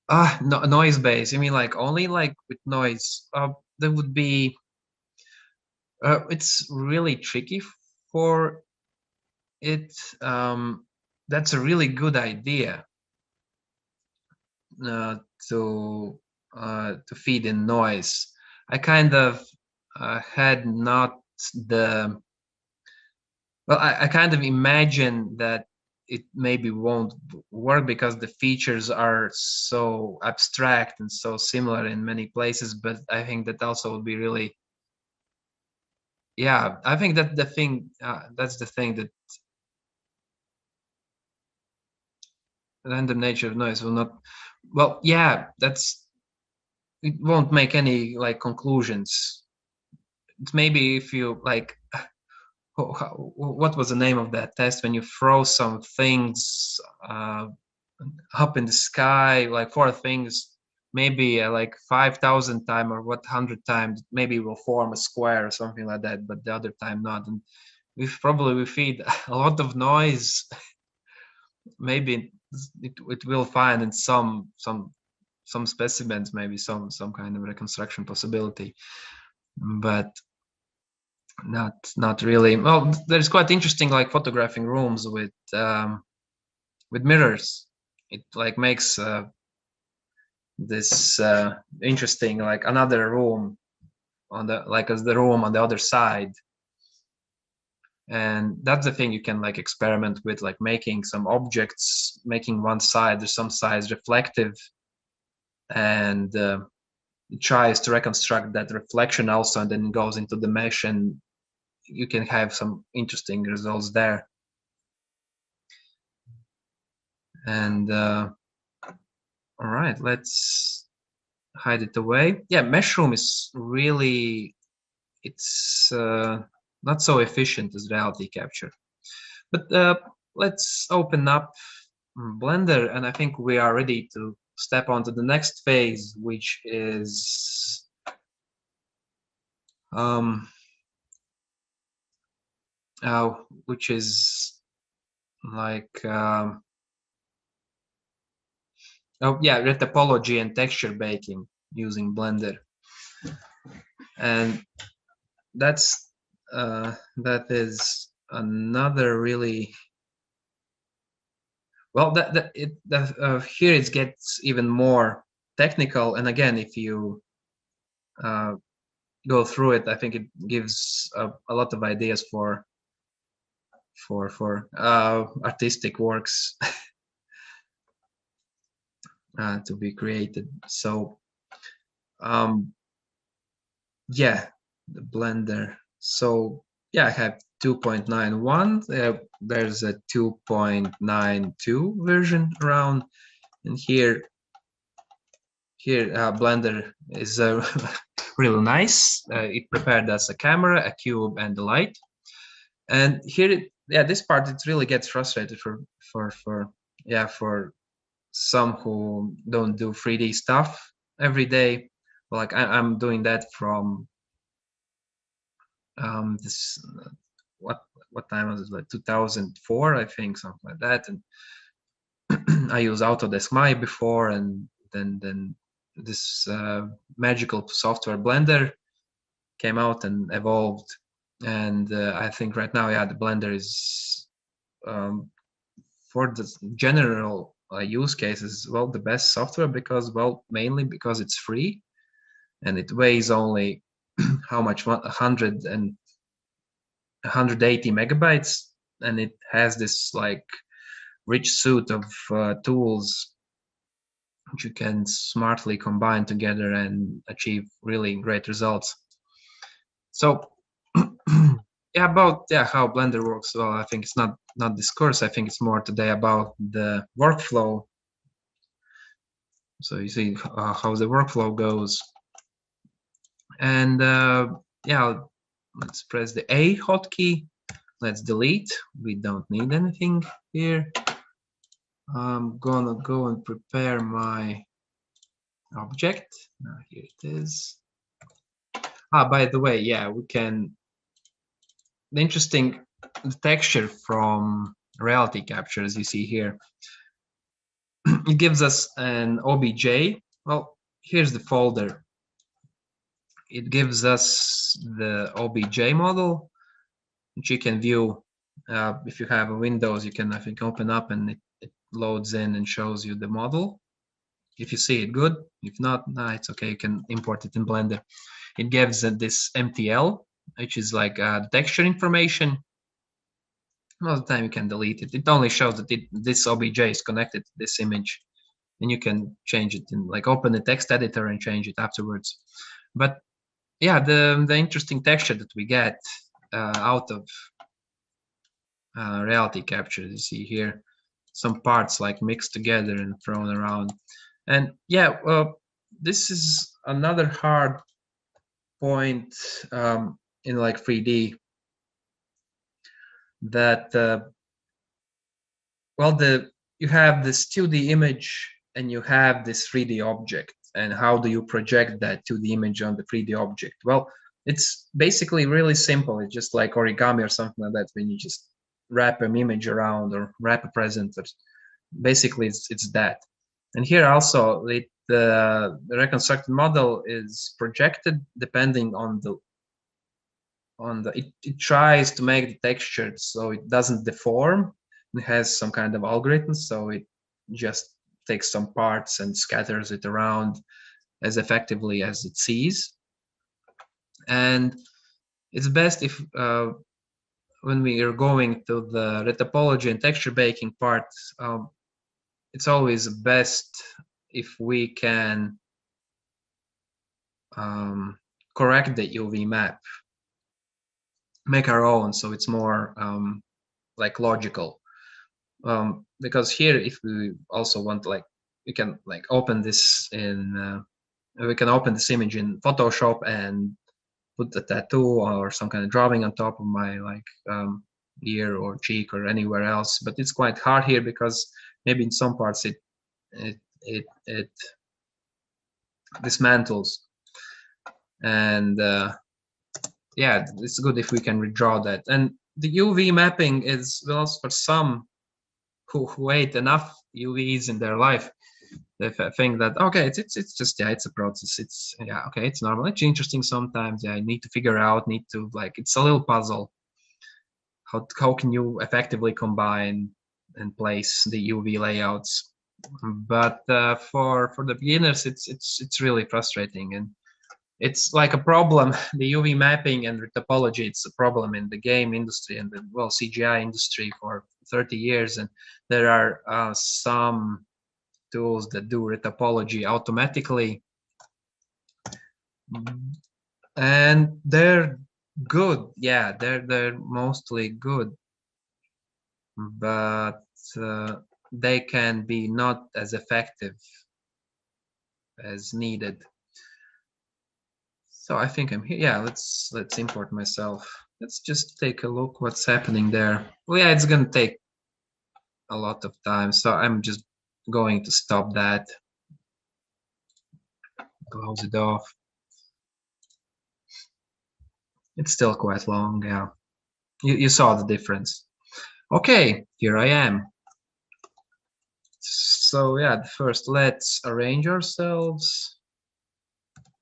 No, noise base. You mean like only like with noise? That would be. It's really tricky for it. That's a really good idea to feed in noise. I kind of had not the. Well, I kind of imagine that it maybe won't work because the features are so abstract and so similar in many places. But I think that also would be really. Yeah, I think that the thing that's the thing that random nature of noise will not. Well, yeah, that's it won't make any like conclusions. It's maybe if you like, what was the name of that test when you throw some things up in the sky, like four things maybe like 5,000 times or 100 times, maybe will form a square or something like that, but the other time not. And we feed a lot of noise. Maybe it will find in some specimens, maybe some kind of reconstruction possibility, but not really. Well, there's quite interesting like photographing rooms with mirrors. It like makes this interesting, like another room on the as the room on the other side. And that's the thing you can like experiment with, like making some objects, making one side or some sides reflective, and it tries to reconstruct that reflection also, and then it goes into the mesh, and you can have some interesting results there. And all right, let's hide it away. Yeah, mesh room is really, it's not so efficient as reality capture. But let's open up Blender, and I think we are ready to step on to the next phase, which is like oh yeah, topology and texture baking using Blender. And that is another really, well, here it gets even more technical. And again, if you go through it, I think it gives a lot of ideas for artistic works to be created. So yeah, the Blender. So yeah, I have 2.91. There's a 2.92 version around, and here Blender is really nice. It prepared us a camera, a cube, and the light. And here, this part, it really gets frustrated for some who don't do 3D stuff every day. Like I'm doing that from this what time was it, like 2004, I think, something like that. And I used Autodesk Maya before, and then this magical software Blender came out and evolved. And I think right now, the Blender is for the general use cases, well, the best software, because, well, mainly because it's free and it weighs only how much, 180 megabytes, and it has this like rich suite of tools which you can smartly combine together and achieve really great results. So about how Blender works, well, I think it's not this course. I think it's more today about the workflow. So you see how the workflow goes. And let's press the A hotkey. Let's delete. We don't need anything here. I'm gonna go and prepare my object. Now here it is. By the way, we can, the interesting texture from reality capture, as you see here, it gives us an OBJ. Well, here's the folder. It gives us the OBJ model, which you can view. If you have a Windows, you can, I think, open up, and it loads in and shows you the model. If you see it, good. If not, it's okay. You can import it in Blender. It gives this MTL, which is like texture information. Most of the time you can delete it. It only shows that this OBJ is connected to this image, and you can change it in, like, open the text editor and change it afterwards. But the interesting texture that we get out of reality capture, you see here, some parts like mixed together and thrown around. And this is another hard point in like 3D, that you have this 2D image and you have this 3D object. and how do you project that to the image on the 3D object? Well, it's basically really simple. It's just like origami or something like that, when you just wrap an image around or wrap a presenter. Basically, it's that. And here also, the reconstructed model is projected depending on the it tries to make the texture so it doesn't deform. It has some kind of algorithm, so it just takes some parts and scatters it around as effectively as it sees. And it's best if when we are going to the retopology and texture baking part, it's always best if we can correct the UV map, make our own, so it's more like logical. Because here, if we also want, like, we can like open this in we can open this image in Photoshop and put a tattoo or some kind of drawing on top of my like ear or cheek or anywhere else. But it's quite hard here because maybe in some parts it dismantles, and yeah, it's good if we can redraw that. And the UV mapping is, well, for some who wait enough UVs in their life, they think that okay, it's just, yeah, it's a process. It's, yeah, okay, it's normal. It's interesting sometimes. Yeah, I need to figure out, like, it's a little puzzle. How can you effectively combine and place the UV layouts? But for the beginners, it's really frustrating, and it's like a problem. The UV mapping and topology, it's a problem in the game industry and the, well, CGI industry for 30 years. And there are some tools that do retopology automatically, and they're good. Yeah, they're mostly good, but they can be not as effective as needed. So I think I'm here. Yeah, let's import myself. Let's just take a look what's happening there. Well, yeah, it's gonna take a lot of time, so I'm just going to stop that. Close it off. It's still quite long, yeah. You saw the difference. Okay, here I am. So yeah, first let's arrange ourselves.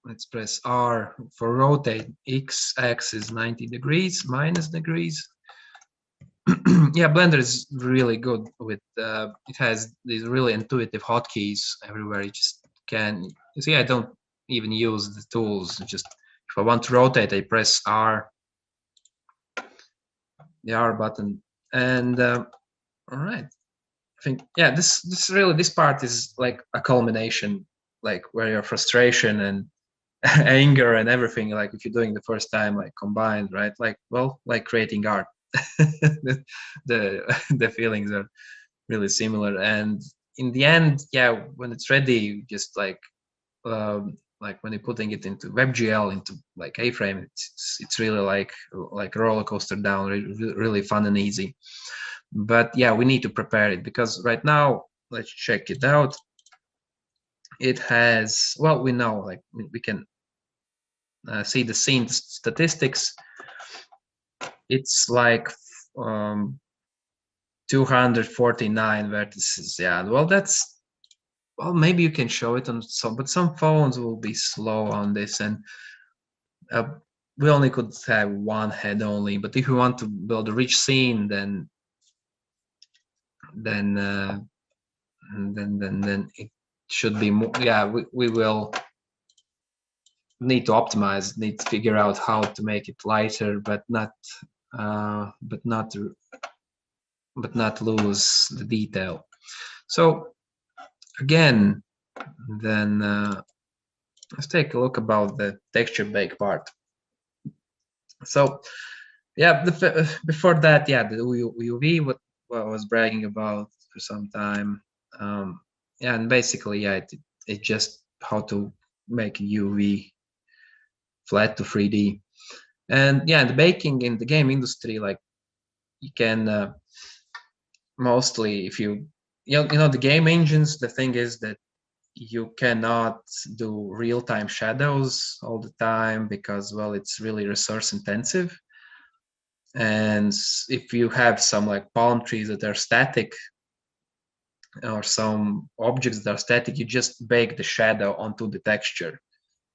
Let's press R for rotate. X-axis 90 degrees, minus degrees. Yeah, Blender is really good with, it has these really intuitive hotkeys everywhere. You just can, you see, I don't even use the tools. Just, if I want to rotate, I press R, the R button. And all right, I think, yeah, this part is like a culmination, like where your frustration and anger and everything, like if you're doing the first time, like combined, right? Like, well, like creating art. the feelings are really similar, and in the end, yeah, when it's ready, just like when you're putting it into webGL, into like A-frame, it's really like a roller coaster down, really fun and easy. But yeah, we need to prepare it, because right now, let's check it out. It has, well, we know, like we can see the scene statistics. It's like 249 vertices. Yeah, well, that's, well, maybe you can show it on some, but some phones will be slow on this, and we only could have one head only. But if you want to build a rich scene, then it should be more. Yeah, we will need to optimize, need to figure out how to make it lighter, but not lose the detail. So again, then let's take a look about the texture bake part. So yeah, before that, yeah, the UV, what I was bragging about for some time. Yeah, and basically, yeah, it just how to make UV flat to 3D. And yeah, the baking in the game industry, like, you can mostly, if you know the game engines, the thing is that you cannot do real-time shadows all the time because, well, it's really resource intensive. And if you have some like palm trees that are static or some objects that are static, you just bake the shadow onto the texture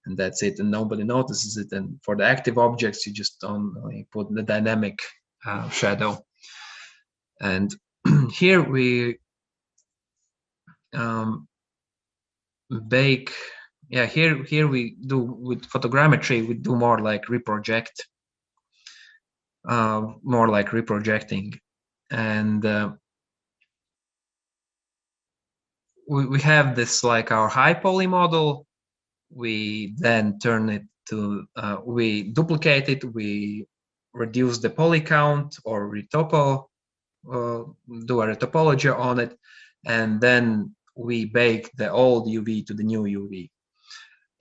and that's it, and nobody notices it. And for the active objects, you just only put the dynamic shadow. And here we bake, yeah, here we do with photogrammetry, we do more like reproject, more like reprojecting. And we have this like our high poly model. We then turn it to, we duplicate it, we reduce the poly count or retopo, do a topology on it, and then we bake the old UV to the new UV.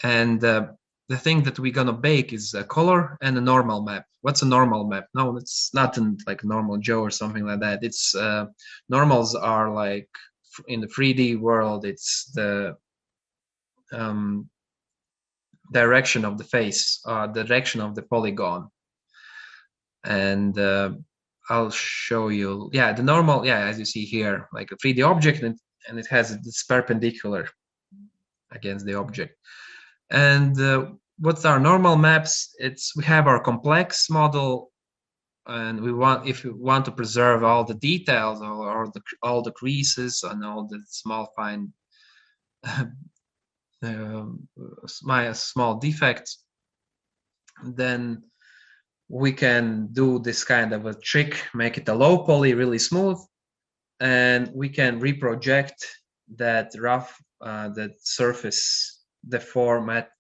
And the thing that we're gonna bake is a color and a normal map. What's a normal map? No, it's not in like normal Joe or something like that. It's normals are like in the 3D world, it's the direction of the face, direction of the polygon. And I'll show you, yeah, the normal, yeah, as you see here, like a 3D object, and it has this perpendicular against the object. And what's our normal maps? It's, we have our complex model, and we want, if you want to preserve all the details or all the creases and all the small fine small defects, then we can do this kind of a trick, make it a low poly, really smooth, and we can reproject that rough, that surface, the format,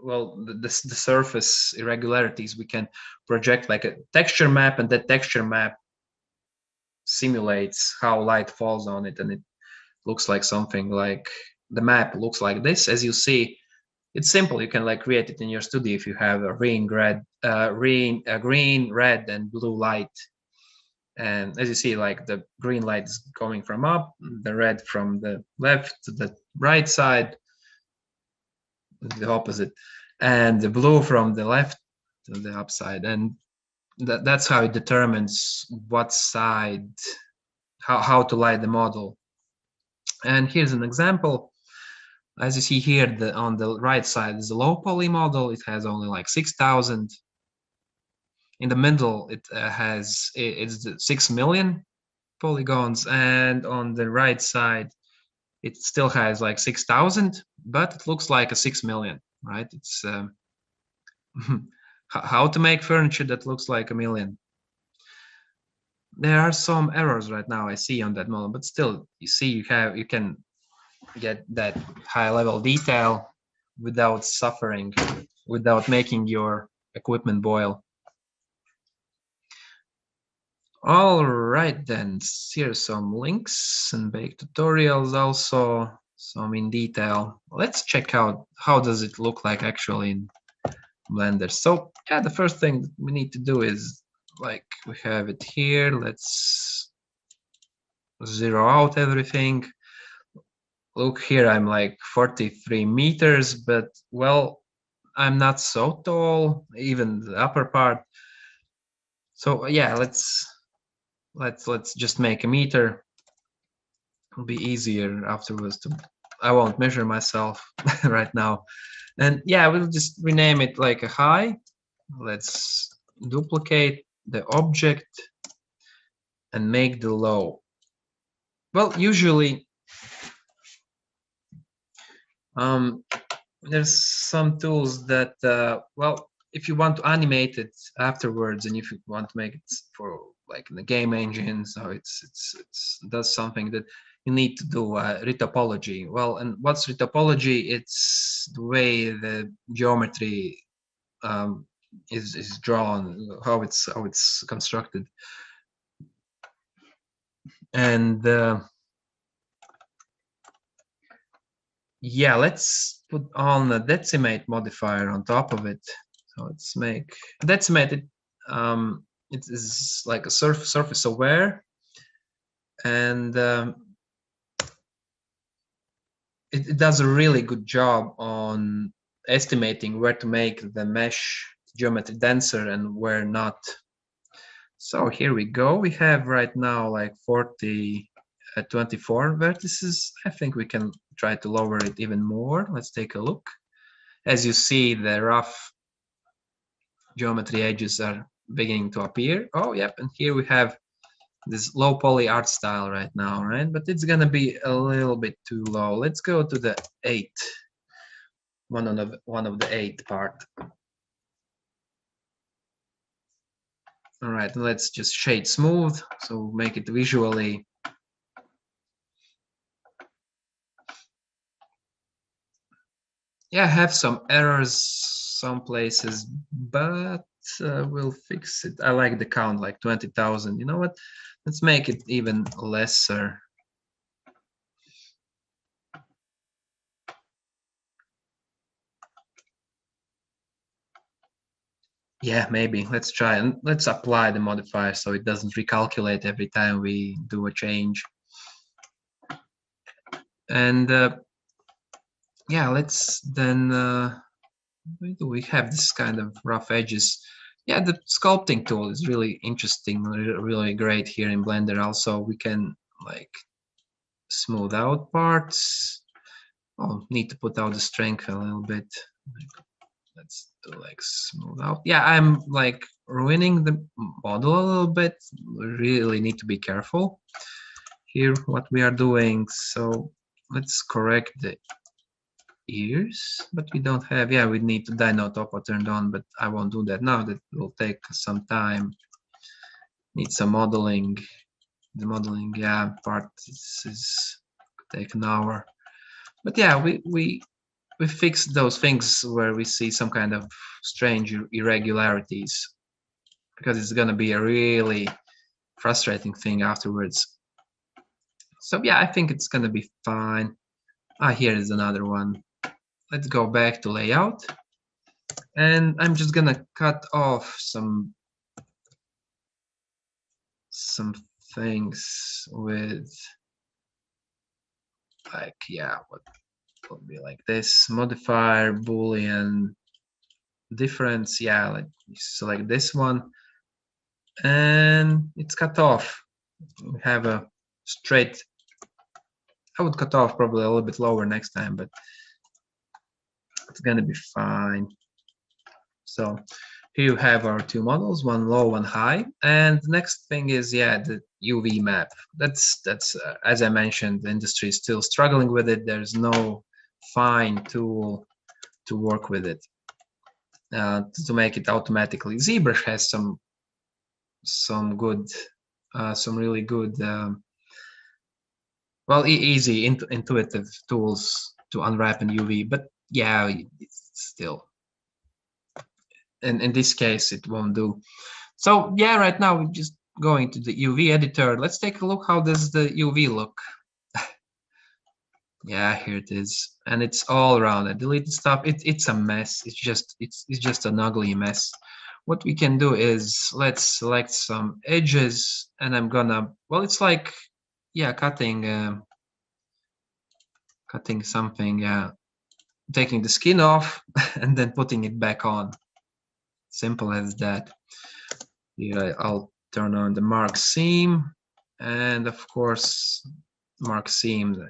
well, the surface irregularities, we can project like a texture map, and that texture map simulates how light falls on it, and it looks like something like, the map looks like this. As you see, it's simple. You can like create it in your studio if you have a green, red, and blue light. And as you see, like the green light is coming from up, the red from the left to the right side, the opposite, and the blue from the left to the upside. And that's how it determines what side, how to light the model. And here's an example. As you see here, on the right side is a low poly model. It has only like 6,000. In the middle, it has, it's 6 million polygons, and on the right side, it still has like 6,000, but it looks like a 6 million, right? It's how to make furniture that looks like a million. There are some errors right now I see on that model, but still, you see, you can get that high level detail without suffering, without making your equipment boil. All right, then, here's some links and bake tutorials, also some in detail. Let's check out how does it look like actually in Blender. So yeah, the first thing we need to do is, like, we have it here. Let's zero out everything. Look here, I'm like 43 meters, but well, I'm not so tall, even the upper part. So yeah, let's just make a meter. It'll be easier afterwards to, I won't measure myself right now. And yeah, we'll just rename it like a high. Let's duplicate the object and make the low. Well, usually there's some tools that, well, if you want to animate it afterwards, and if you want to make it for like in the game engine, so it's does something that you need to do retopology. Well, and what's retopology? It's the way the geometry is drawn, how it's constructed. And yeah, let's put on a decimate modifier on top of it. So let's make decimate it. It is like a surface aware, and it does a really good job on estimating where to make the mesh geometry denser and where not. So here we go. We have right now like 24 vertices. I think we can try to lower it even more. Let's take a look. As you see, the rough geometry edges are beginning to appear. Oh, yep, and here we have this low poly art style right now, right? But it's gonna be a little bit too low. Let's go to the 8, one of the 8 part. All right, let's just shade smooth, so make it visually. Yeah, I have some errors some places, but we'll fix it. I like the count, like 20,000. You know what? Let's make it even lesser. Yeah, maybe. Let's try and let's apply the modifier so it doesn't recalculate every time we do a change. And yeah, let's then, where do we have this kind of rough edges? Yeah, the sculpting tool is really interesting, really great here in Blender. Also, we can like smooth out parts. Oh, need to put out the strength a little bit. Let's do like smooth out. Yeah, I'm like ruining the model a little bit. We really need to be careful here what we are doing. So let's correct the ears, but we don't have, yeah, we need to Dino Topo turned on, but I won't do that now. That will take some time. Need some modeling. The modeling, yeah, part is take an hour. But yeah, we fix those things where we see some kind of strange irregularities, because it's gonna be a really frustrating thing afterwards. So yeah, I think it's gonna be fine. Ah, here is another one. Let's go back to layout, and I'm just gonna cut off some things with like, yeah, what will be like this modifier Boolean difference. Yeah, let me select this one, and it's cut off. We have a straight. I would cut off probably a little bit lower next time, but it's gonna be fine. So here you have our two models, one low, one high. And the next thing is, yeah, the UV map. That's as I mentioned, the industry is still struggling with it. There's no fine tool to work with it to make it automatically. ZBrush has some good, some really good, well, easy, intuitive tools to unwrap in UV. But yeah, it's still. And in this case, it won't do. So yeah, right now we're just going to the UV editor. Let's take a look. How does the UV look? Yeah, here it is, and it's all around. I deleted stuff. It's a mess. It's just an ugly mess. What we can do is let's select some edges, and I'm gonna, well, it's like, yeah, cutting something. Yeah, taking the skin off and then putting it back on. Simple as that. Here I'll turn on the mark seam, and of course mark seam the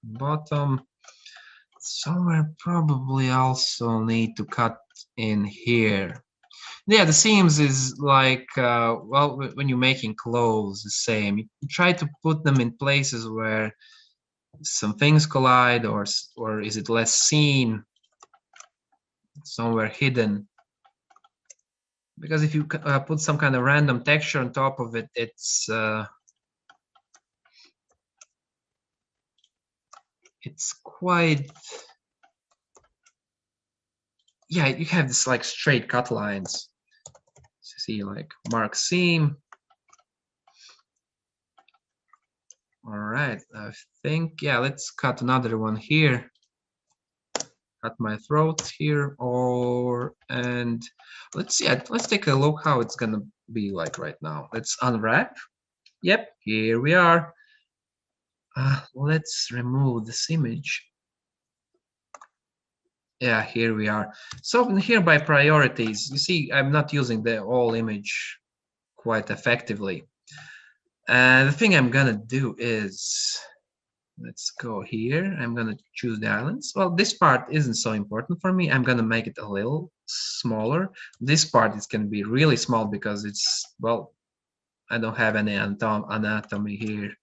bottom. Somewhere probably also need to cut in here. Yeah, the seams is like, well, when you're making clothes, the same. You try to put them in places where some things collide, or is it less seen, somewhere hidden. Because if you put some kind of random texture on top of it, it's quite, yeah, you have this like straight cut lines. So see, like mark seam. All right, I think, yeah, let's cut another one here. Cut my throat here, and let's see, let's take a look how it's gonna be like right now. Let's unwrap. Yep, here we are. Let's remove this image. Yeah, here we are. So here by priorities, you see, I'm not using the whole image quite effectively. And the thing I'm gonna do is, let's go here. I'm gonna choose the islands. Well, this part isn't so important for me. I'm gonna make it a little smaller. This part is gonna be really small because it's, well, I don't have any anatomy here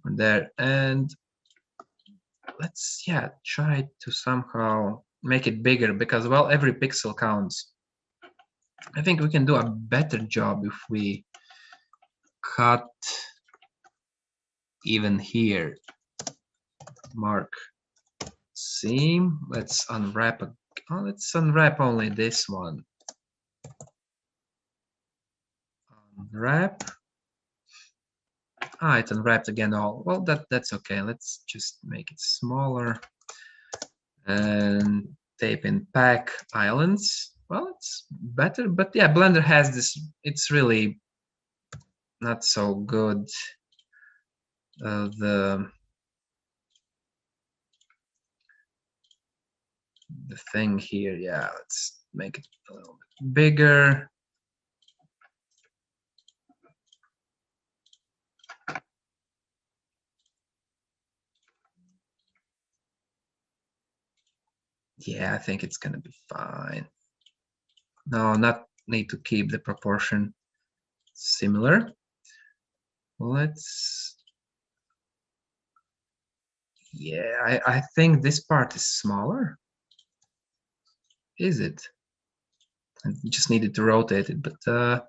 or there. And let's, yeah, try to somehow make it bigger because, well, every pixel counts. I think we can do a better job if we cut even here. Mark seam. Let's unwrap. Let's unwrap only this one. Unwrap. It unwrapped again all. Well, that's okay. Let's just make it smaller and tape in pack islands. Well, it's better, but yeah, Blender has this. It's really not so good. The thing here, yeah, let's make it a little bit bigger. Yeah, I think it's gonna be fine. No, not need to keep the proportion similar. Let's, yeah, I think this part is smaller. Is it? I just needed to rotate it, but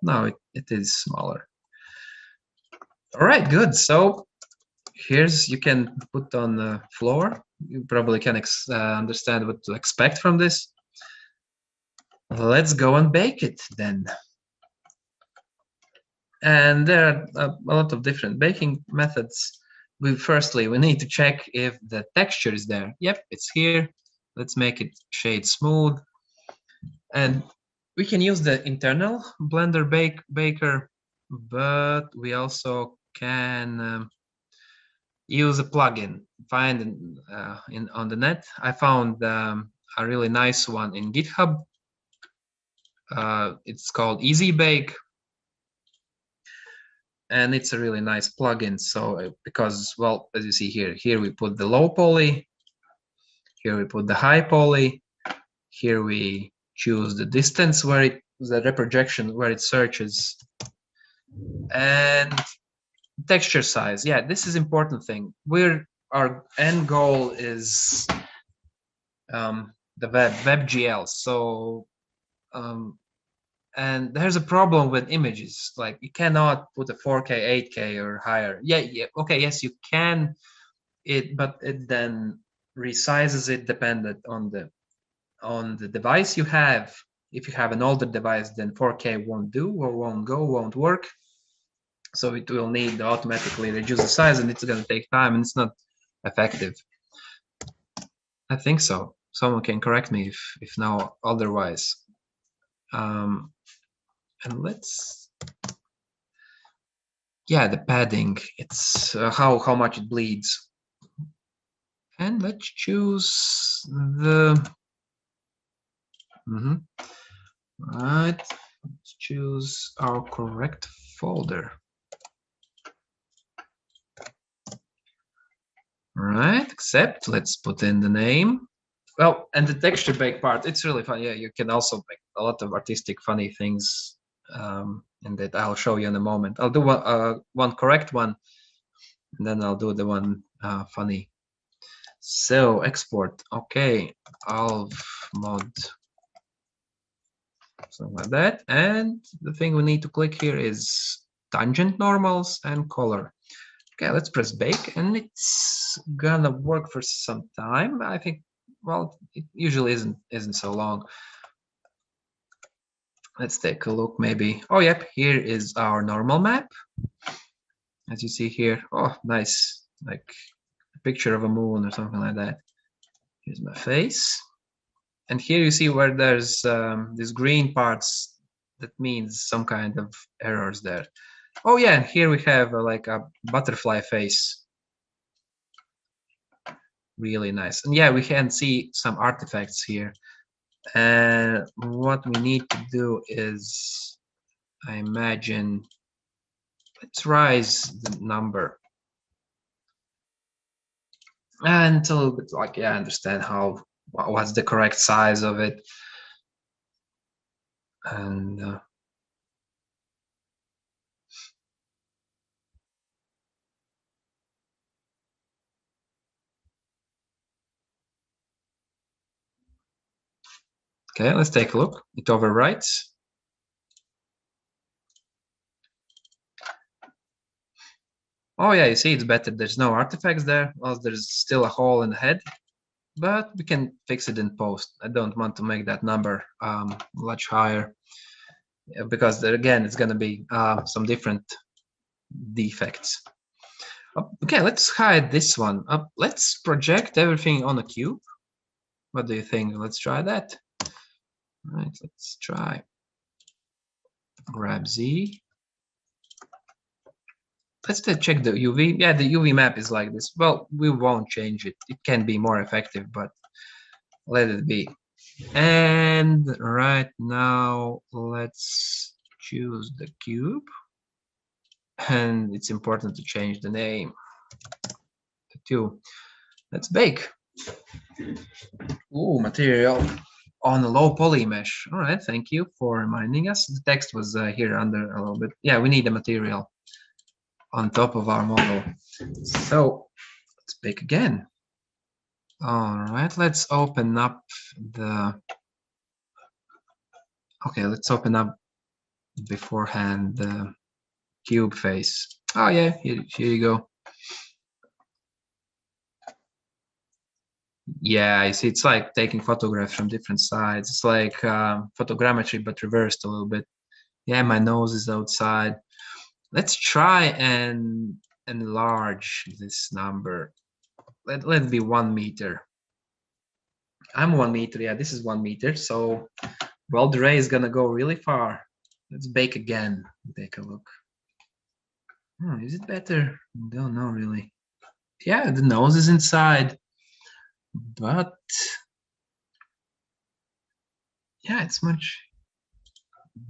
no, it is smaller. All right, good. So here's, you can put on the floor. You probably can understand what to expect from this. Let's go and bake it then. And there are a lot of different baking methods. Firstly, we need to check if the texture is there. Yep, it's here. Let's make it shade smooth. And we can use the internal Blender baker, but we also can use a plugin. Find on the net. I found a really nice one in GitHub. It's called Easy Bake, and it's a really nice plugin. So because, well, as you see here we put the low poly, here we put the high poly, here we choose the distance where the reprojection where it searches, and texture size. Yeah, this is important thing. Our end goal is the webGL. So and there's a problem with images. Like, you cannot put a 4K, 8K or higher. Yeah, okay, yes, you can. But it then resizes it dependent on the device you have. If you have an older device, then 4K won't do, or won't work. So it will need to automatically reduce the size, and it's going to take time, and it's not effective. I think so. Someone can correct me if now otherwise. And let's, yeah, the padding, it's how much it bleeds. And let's choose the, right, let's choose our correct folder. Right, accept, let's put in the name. Well, and the texture bake part, it's really fun. Yeah, you can also make a lot of artistic, funny things, and that I'll show you in a moment. I'll do one correct one, and then I'll do the one funny. So export, okay, alv mod, something like that. And the thing we need to click here is tangent normals and color. Okay, let's press bake, and it's gonna work for some time. I think, well, it usually isn't so long. Let's take a look, maybe. Oh, yep, here is our normal map. As you see here, oh, nice, like a picture of a moon or something like that. Here's my face. And here you see where there's these green parts, that means some kind of errors there. Oh yeah, and here we have like a butterfly face. really nice. And yeah, we can see some artifacts here. And what we need to do is, I imagine, let's raise the number. And it's a little bit like, yeah, I understand what's the correct size of it. And okay, let's take a look. It overwrites. Oh yeah, you see it's better. There's no artifacts there. Well, there's still a hole in the head, but we can fix it in post. I don't want to make that number much higher because there, again, it's going to be some different defects. Okay, let's hide this one. Let's project everything on a cube. What do you think? Let's try that. All right, let's try. Grab Z. Let's check the UV. Yeah, the UV map is like this. Well, we won't change it. It can be more effective, but let it be. And right now, let's choose the cube. And it's important to change the name to. Let's bake. Ooh, material on a low poly mesh. All right, thank you for reminding us. The text was here under a little bit. Yeah, we need a material on top of our model. So let's bake again. All right, let's open up the. Okay, let's open up beforehand the cube face. Oh yeah, here you go. Yeah, I see. It's like taking photographs from different sides. It's like photogrammetry, but reversed a little bit. Yeah, my nose is outside. Let's try and enlarge this number. Let it be 1 meter. I'm 1 meter. Yeah, this is 1 meter. So, well, the ray is gonna go really far. Let's bake again. Take a look. Is it better? Don't know really. Yeah, the nose is inside. But yeah, it's much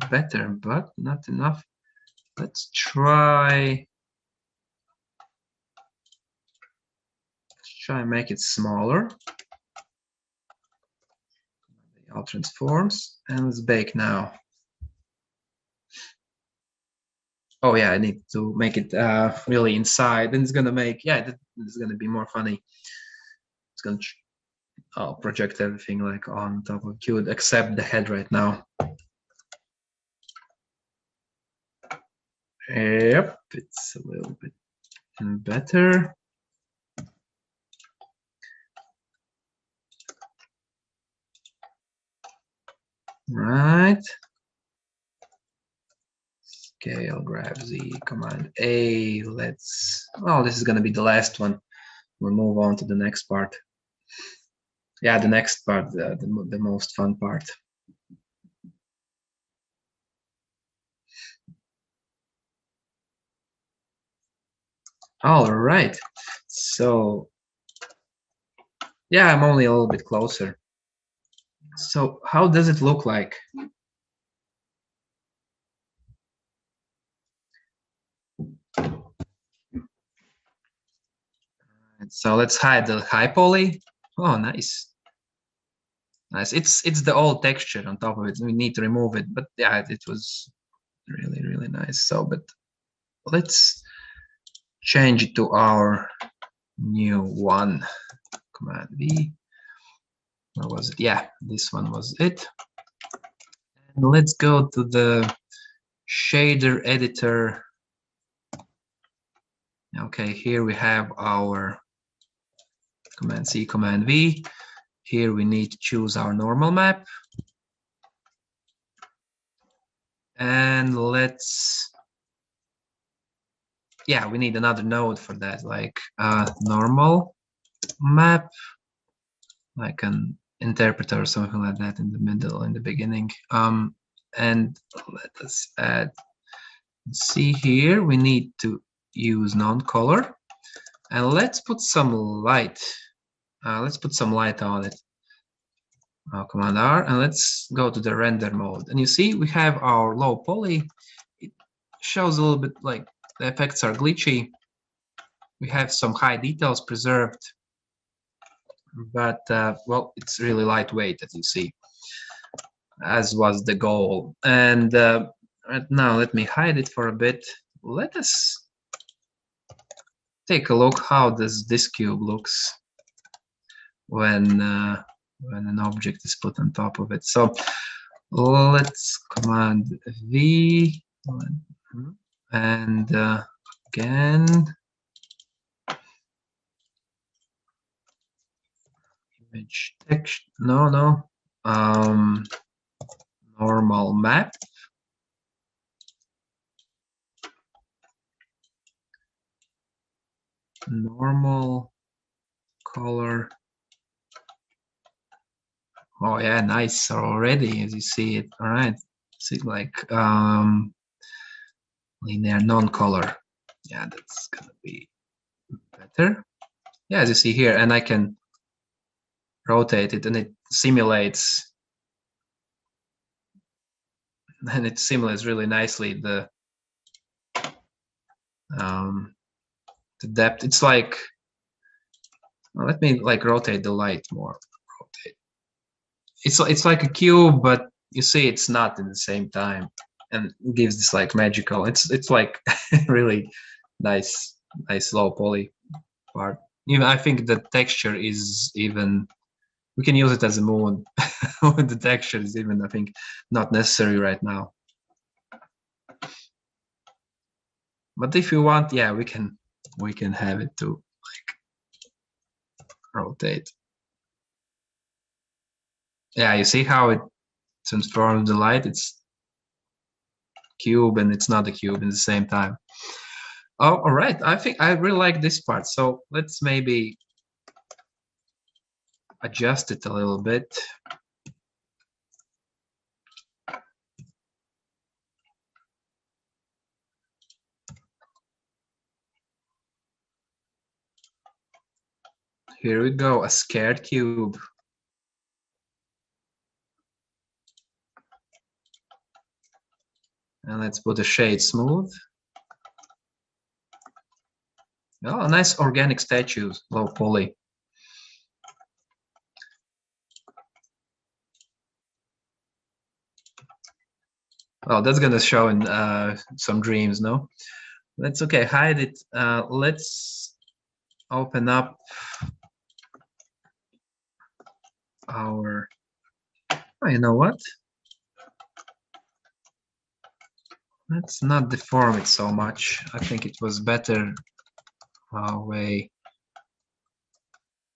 better, but not enough. Let's try and make it smaller. All transforms, and let's bake now. Oh yeah, I need to make it really inside, and it's gonna make, yeah, it's gonna be more funny. It's gonna I'll project everything like on top of cube except the head right now. Yep, it's a little bit better. Right. Scale, grab Z, command A. Let's, oh, this is gonna be the last one. We'll move on to the next part. Yeah, the next part, the most fun part. All right, so yeah, I'm only a little bit closer. So how does it look like? So let's hide the high poly. Oh, nice. Nice. It's the old texture on top of it. We need to remove it, but yeah, it was really, really nice. So, but let's change it to our new one. Command V. Where was it? Yeah, this one was it. And let's go to the shader editor. Okay, here we have our Command C, Command V. Here we need to choose our normal map. And let's, yeah, we need another node for that, like normal map, like an interpreter or something like that in the middle, in the beginning. And let us add, see here, we need to use non-color. And let's put some light Let's put some light on it. Command R, and let's go to the render mode. And you see we have our low poly. It shows a little bit like the effects are glitchy. We have some high details preserved, but well, it's really lightweight, as you see, as was the goal. And right now, let me hide it for a bit. Let us take a look how does this cube looks when an object is put on top of it. So let's command V, and again, image text, no, normal map. Normal color. Oh yeah, nice already, as you see it. All right, see like linear non-color. Yeah, that's gonna be better. Yeah, as you see here, and I can rotate it, and it simulates, and it simulates really nicely the depth. It's like, well, let me like rotate the light more. Rotate. It's like a cube, but you see it's not in the same time, and gives this like magical. It's like really nice low poly part. Even I think the texture is even, we can use it as a moon. The texture is even, I think, not necessary right now. But if you want, yeah, we can have it to like rotate. Yeah, you see how it transforms the light? It's cube and it's not a cube at the same time. Oh, all right. I think I really like this part. So let's maybe adjust it a little bit. Here we go, a scared cube. And let's put the shade smooth. Oh, nice organic statues, low poly. Well, that's gonna show in some dreams, no? That's okay, hide it. Let's open up our, oh, you know what? Let's not deform it so much. I think it was better way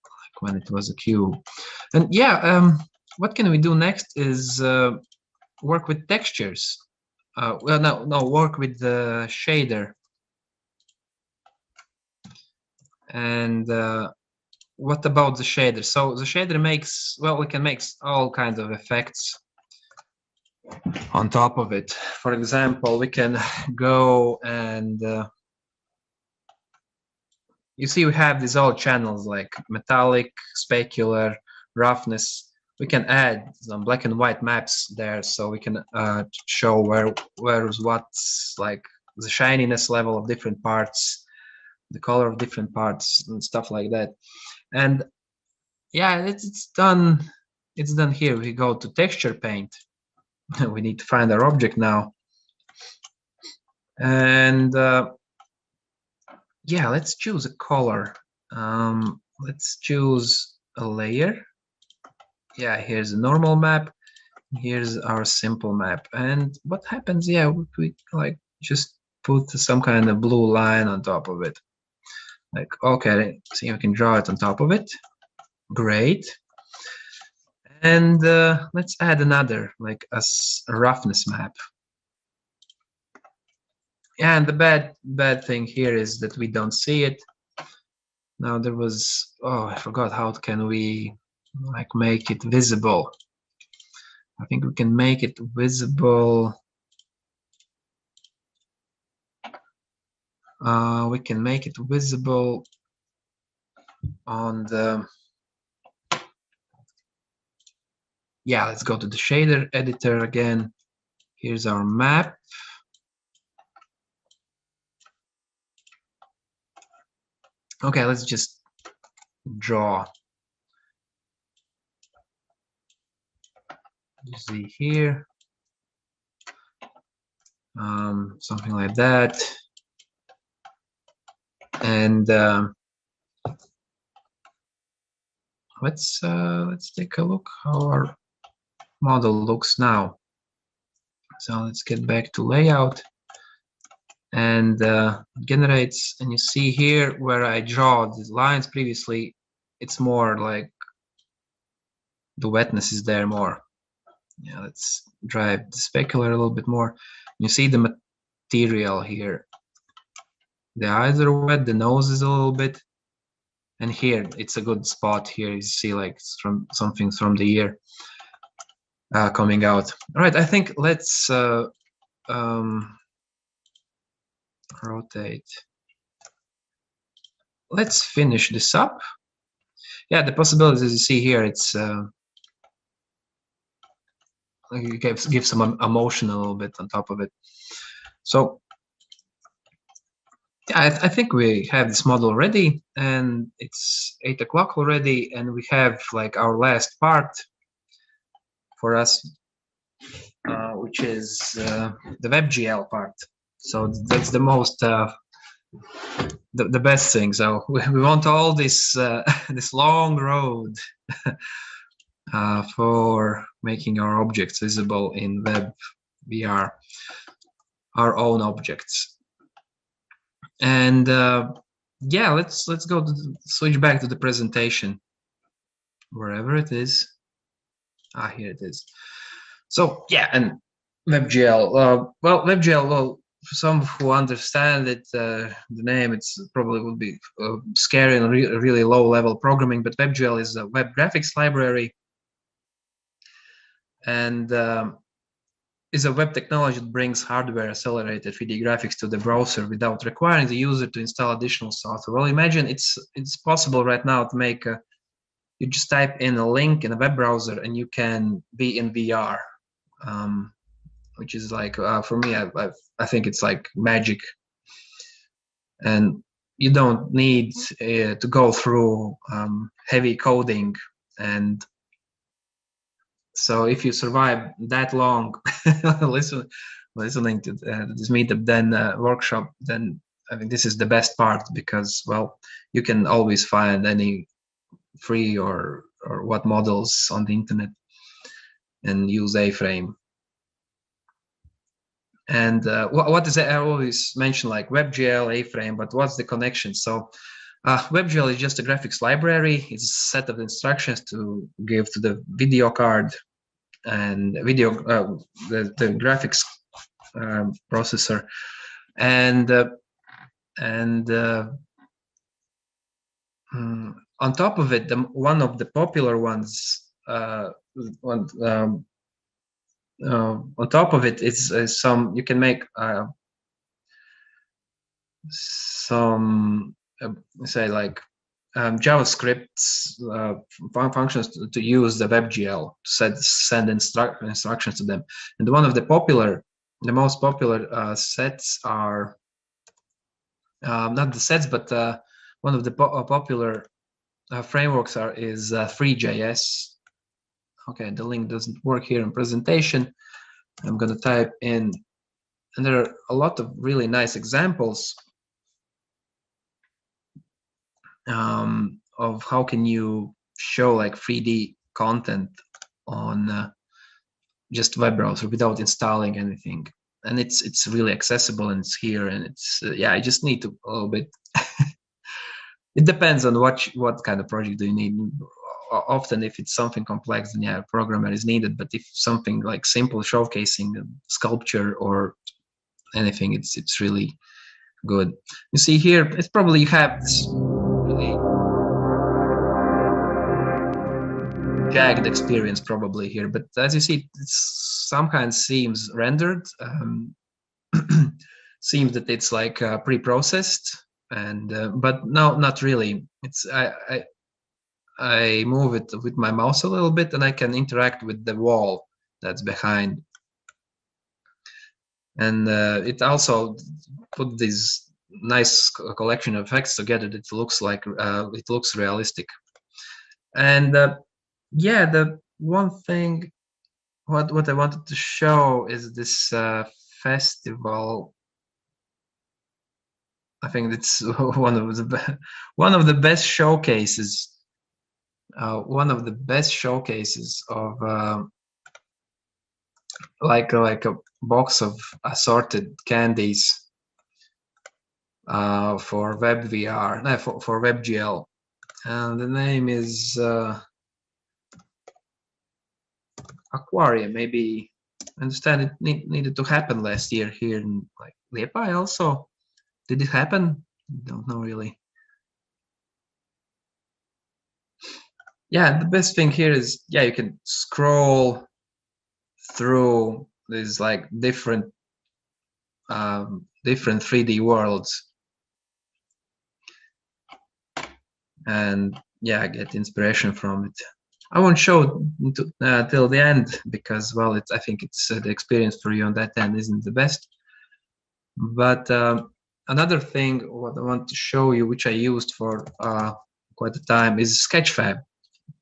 like when it was a cube. And yeah, what can we do next is work with textures. Well, no, work with the shader. And what about the shader? So the shader makes, well, we can make all kinds of effects on top of it. For example, we can go and you see we have these all channels like metallic, specular, roughness. We can add some black and white maps there, so we can show where's what's like the shininess level of different parts, the color of different parts, and stuff like that. And yeah, it's done. It's done here. We go to texture paint. We need to find our object now. And yeah, let's choose a color. Let's choose a layer. Yeah, here's a normal map. Here's our simple map. And what happens? Yeah, we like just put some kind of blue line on top of it. Like, okay, see, we can draw it on top of it. Great. And let's add another, like a roughness map. And the bad thing here is that we don't see it. Now there was, oh, I forgot, how can we like make it visible? I think we can make it visible. We can make it visible on the yeah, let's go to the shader editor again. Here's our map. Okay, let's just draw. You see here, something like that, and let's take a look how our model looks now. So let's get back to layout and generates, and you see here where I draw the lines previously, it's more like the wetness is there more. Yeah, let's drive the specular a little bit more. You see the material here. The eyes are wet, the nose is a little bit, and here it's a good spot. Here you see like it's from something from the ear coming out. All right, I think let's rotate. Let's finish this up. Yeah, the possibilities you see here, it's it gives some emotion a little bit on top of it. So yeah, I think we have this model ready, and it's 8 o'clock already, and we have like our last part for us, which is the webGL part. So that's the most the best thing. So we want all this this long road for making our objects visible in web VR, our own objects. And yeah, let's go to switch back to the presentation, wherever it is. Here it is. So yeah, and webGL. Well, webGL. Well, for some who understand it, the name it's probably would be scary and really low-level programming. But webGL is a web graphics library, and is a web technology that brings hardware-accelerated 3D graphics to the browser without requiring the user to install additional software. Well, imagine it's possible right now to make a, you just type in a link in a web browser and you can be in VR, which is like for me, I think it's like magic. And you don't need to go through heavy coding, and so if you survive that long listening to this meetup, then workshop, then I think this is the best part, because well, you can always find any free or what models on the internet and use A-frame. And what is it? I always mention like webGL, A-frame, but what's the connection? So webGL is just a graphics library. It's a set of instructions to give to the video card and video the graphics processor, and on top of it, one of the popular ones on top of it is some, you can make some say like JavaScript functions to use the webGL to send instructions to them. And one of the most popular sets are not the sets, but one of the popular frameworks is Freejs. Okay, the link doesn't work here in presentation. I'm going to type in, and there are a lot of really nice examples of how can you show like 3D content on just web browser without installing anything. And it's really accessible, and it's here, and it's yeah, I just need to a little bit. It depends on what kind of project do you need. Often if it's something complex, then yeah, a programmer is needed. But if something like simple showcasing sculpture or anything, it's really good. You see here, it's probably you have this really jagged experience probably here, but as you see, it's sometimes seems rendered, seems that it's like pre-processed, and but no, not really. It's I move it with my mouse a little bit, and I can interact with the wall that's behind. And it also put this nice collection of effects together that looks like it looks realistic. And yeah, the one thing what I wanted to show is this festival. I think it's one of the best showcases. One of the best showcases of like a box of assorted candies for WebVR, no, for webGL, and the name is Aquarium. Maybe I understand it needed to happen last year here in like Liepaja also. Did it happen? Don't know really. Yeah, the best thing here is, yeah, you can scroll through these like different 3D worlds, and yeah, get inspiration from it. I won't show till the end because, well, I think it's the experience for you on that end isn't the best. But another thing what I want to show you, which I used for quite a time, is Sketchfab.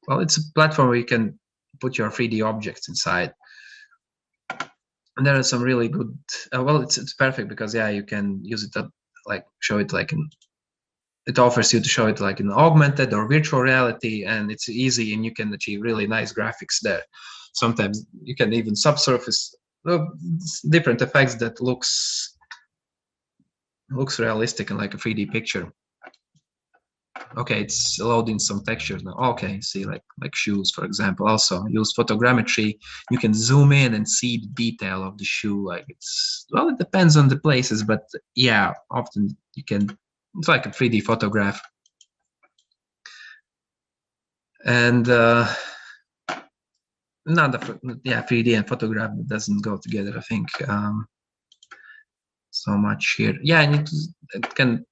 Well, it's a platform where you can put your 3D objects inside. And there are some really good, well, it's perfect because, yeah, you can use it to like show it like it offers you to show it like in augmented or virtual reality, and it's easy and you can achieve really nice graphics there. Sometimes you can even subsurface different effects that looks realistic and like a 3D picture. Okay, it's loading some textures now. Okay, see like shoes, for example. Also use photogrammetry. You can zoom in and see the detail of the shoe. Like it's, well, it depends on the places, but yeah, often you can, it's like a 3D photograph. And not yeah, 3D and photograph doesn't go together, I think, so much here. Yeah, and it can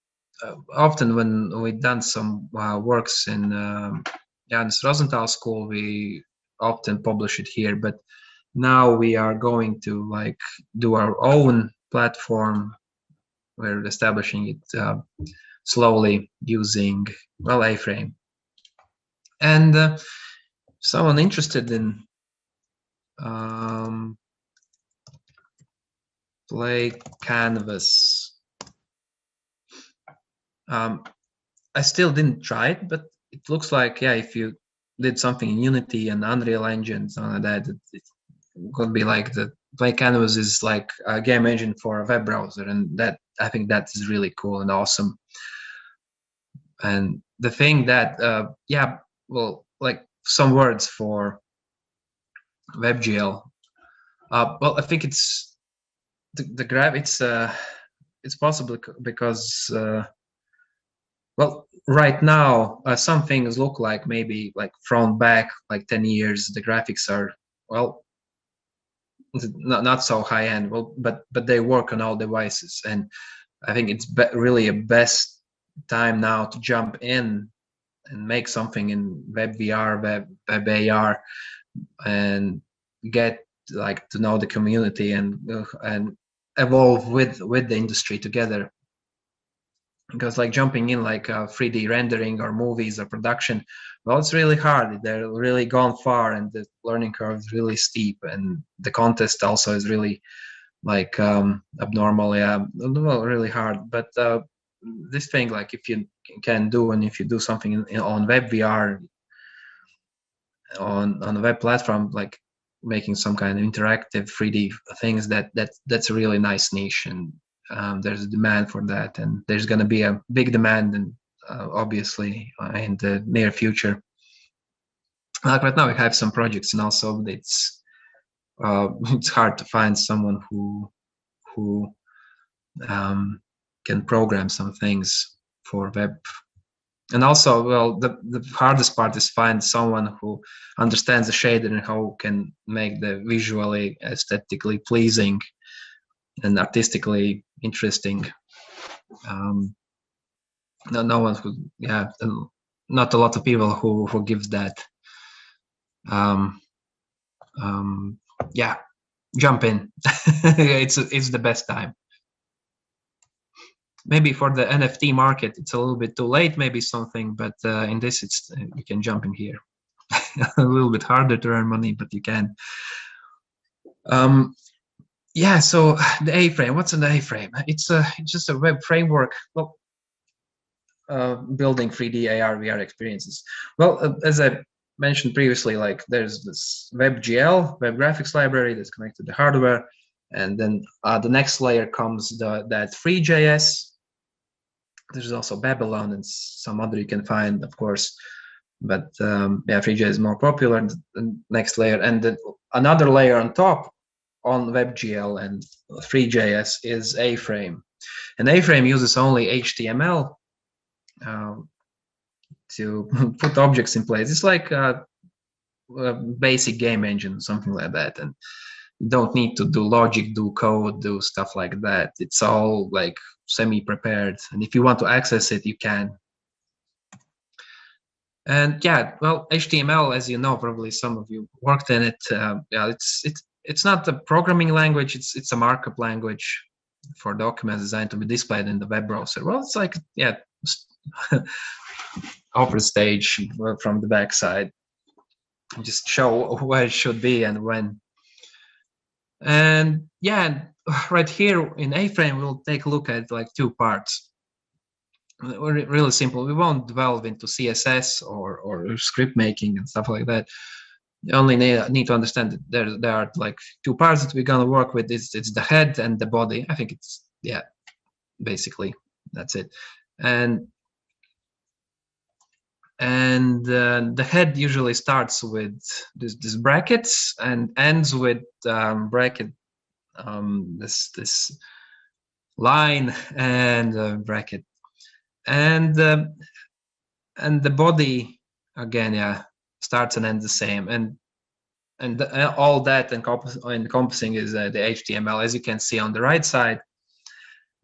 often when we've done some works in Jānis Rozentāls school, we often publish it here, but now we are going to like do our own platform. We're establishing it slowly using, well, A-frame. And someone interested in play canvas, I still didn't try it, but it looks like, yeah, if you did something in Unity and Unreal Engine, something like that, it could be like the Play Canvas is like a game engine for a web browser, and that, I think that is really cool and awesome. And the thing that, yeah, well, like some words for webGL. Well, I think it's the graph. It's possible because. Well, right now, some things look like maybe like from back like 10 years, the graphics are, well, not so high end. Well, but they work on all devices, and I think it's really a best time now to jump in and make something in WebVR, web AR, and get like to know the community and evolve with the industry together. Because like jumping in like 3D rendering or movies or production, well, it's really hard. They're really gone far, and the learning curve is really steep, and the contest also is really like abnormal, yeah, well, really hard. But this thing, like if you can do, and if you do something on WebVR, on a web platform, like making some kind of interactive 3D things, that's a really nice niche, and there's a demand for that, and there's going to be a big demand, and obviously in the near future. Like right now we have some projects, and also it's hard to find someone who can program some things for web. And also, well, the hardest part is find someone who understands the shader and how can make the visually aesthetically pleasing and artistically interesting. No one who, yeah, not a lot of people who gives that. Yeah, jump in. it's the best time. Maybe for the NFT market, it's a little bit too late, maybe something, but in this, you can jump in here. A little bit harder to earn money, but you can. Yeah, so the A-frame, what's an A-frame? It's just a web framework, well, building 3D AR, VR experiences. Well, as I mentioned previously, like there's this webGL, web graphics library that's connected to the hardware, and then the next layer comes that Freejs. There's also Babylon and some other you can find, of course, but yeah, Freejs is more popular. The next layer, and then another layer on top on WebGL and Freejs is A-frame, and A-frame uses only HTML to put objects in place. It's like a basic game engine, something like that, and you don't need to do logic, do code, do stuff like that. It's all like semi-prepared, and if you want to access it, you can. And yeah, well, HTML, as you know, probably some of you worked in it. Yeah, it's not a programming language. It's a markup language for documents designed to be displayed in the web browser. Well, it's like, yeah, upper stage from the backside. Just show where it should be and when. And yeah, right here in A-frame, we'll take a look at like two parts. Really simple. We won't delve into CSS or script making and stuff like that. You only need to understand that there are like two parts that we're gonna work with. It's the head and the body. I think it's, yeah, basically that's it. And the head usually starts with this brackets and ends with bracket, this line and bracket, and the body again, yeah, starts and ends the same, and all that encompassing is the HTML. As you can see on the right side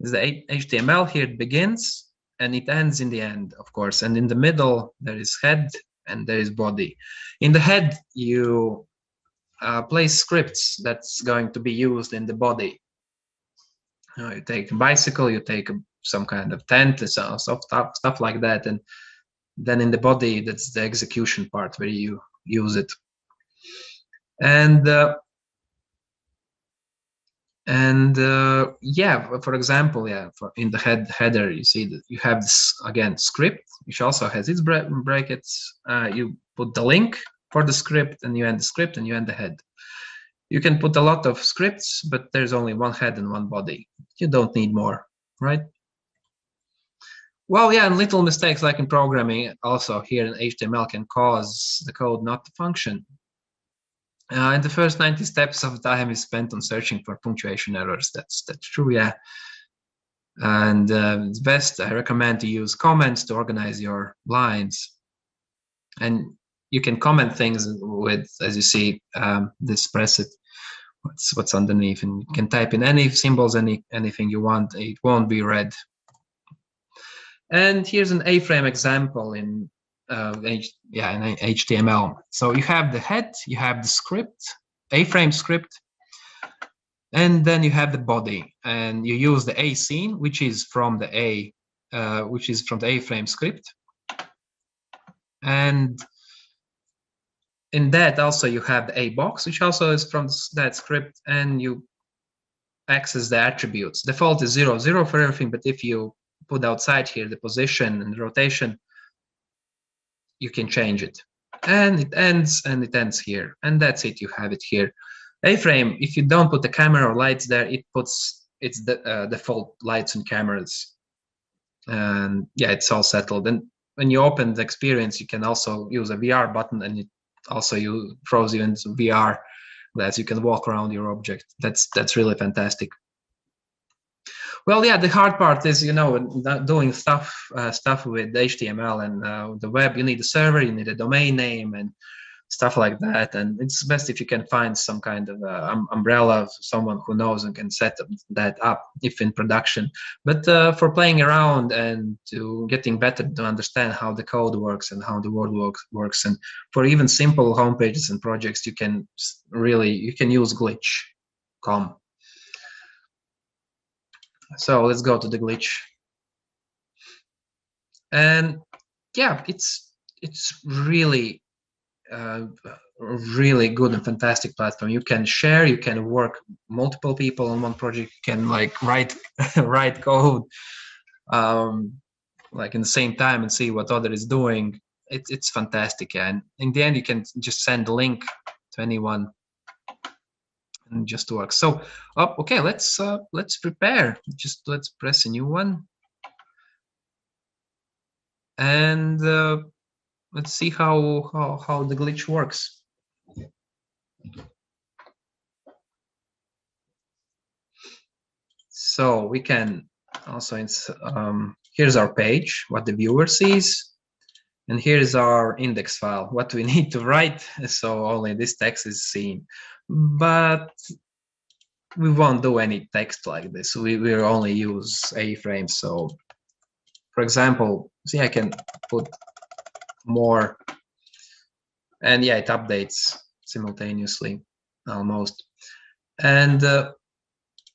is the HTML. Here it begins and it ends in the end, of course, and in the middle there is head and there is body. In the head you place scripts that's going to be used in the body. You take a bicycle, you take some kind of tent, stuff like that, and then in the body, that's the execution part where you use it. And yeah, for example, yeah, in the header, you see that you have this again script, which also has its brackets. You put the link for the script, and you end the script, and you end the head. You can put a lot of scripts, but there's only one head and one body. You don't need more, right? Well, yeah, and little mistakes like in programming also here in HTML can cause the code not to function. And the first 90 steps of time is spent on searching for punctuation errors. That's true, yeah. And it's best, I recommend to use comments to organize your lines. And you can comment things with, as you see, this press it, what's underneath, and you can type in any symbols, anything you want. It won't be read. And here's an A-frame example in HTML. So you have the head, you have the script, A-frame script, and then you have the body, and you use the A scene, which is from the A-frame script, and in that also you have the A box, which also is from that script, and you access the attributes. Default is 0, 0 for everything, but if you put outside here the position and the rotation, you can change it, and it ends here, and that's it. You have it here. A-frame, if you don't put the camera or lights there, it puts its default lights and cameras, and yeah, it's all settled. And when you open the experience, you can also use a VR button, and it also throws you into VR, as you can walk around your object. That's really fantastic. Well, yeah, the hard part is, doing stuff with HTML and the web. You need a server, you need a domain name, and stuff like that. And it's best if you can find some kind of umbrella, someone who knows and can set that up if in production. But for playing around and to getting better to understand how the code works and how the world works, and for even simple home pages and projects, you can use glitch.com. So let's go to the glitch. And yeah, it's really really good and fantastic platform. You can share, you can work multiple people on one project, you can like write code like in the same time and see what other is doing. It's fantastic, and in the end you can just send a link to anyone and just work. So okay, let's prepare. Let's press a new one, and let's see how the glitch works. So we can also here's our page, what the viewer sees, and here's our index file, what we need to write, so only this text is seen. But we won't do any text like this. We will only use A-frames. So for example, see, I can put more, and yeah, it updates simultaneously almost. And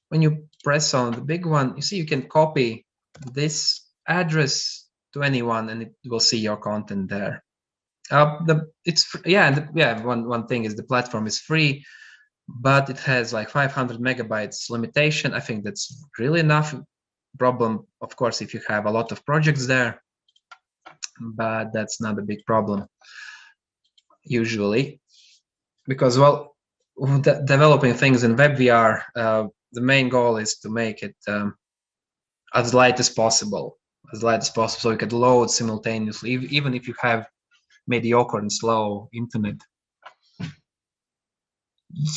when you press on the big one, you see you can copy this address to anyone and it will see your content there. One thing is the platform is free, but it has like 500 megabytes limitation. I think that's really enough. Problem, of course, if you have a lot of projects there, but that's not a big problem usually, because, well, developing things in WebVR, the main goal is to make it as light as possible, so you could load simultaneously, even if you have mediocre and slow internet.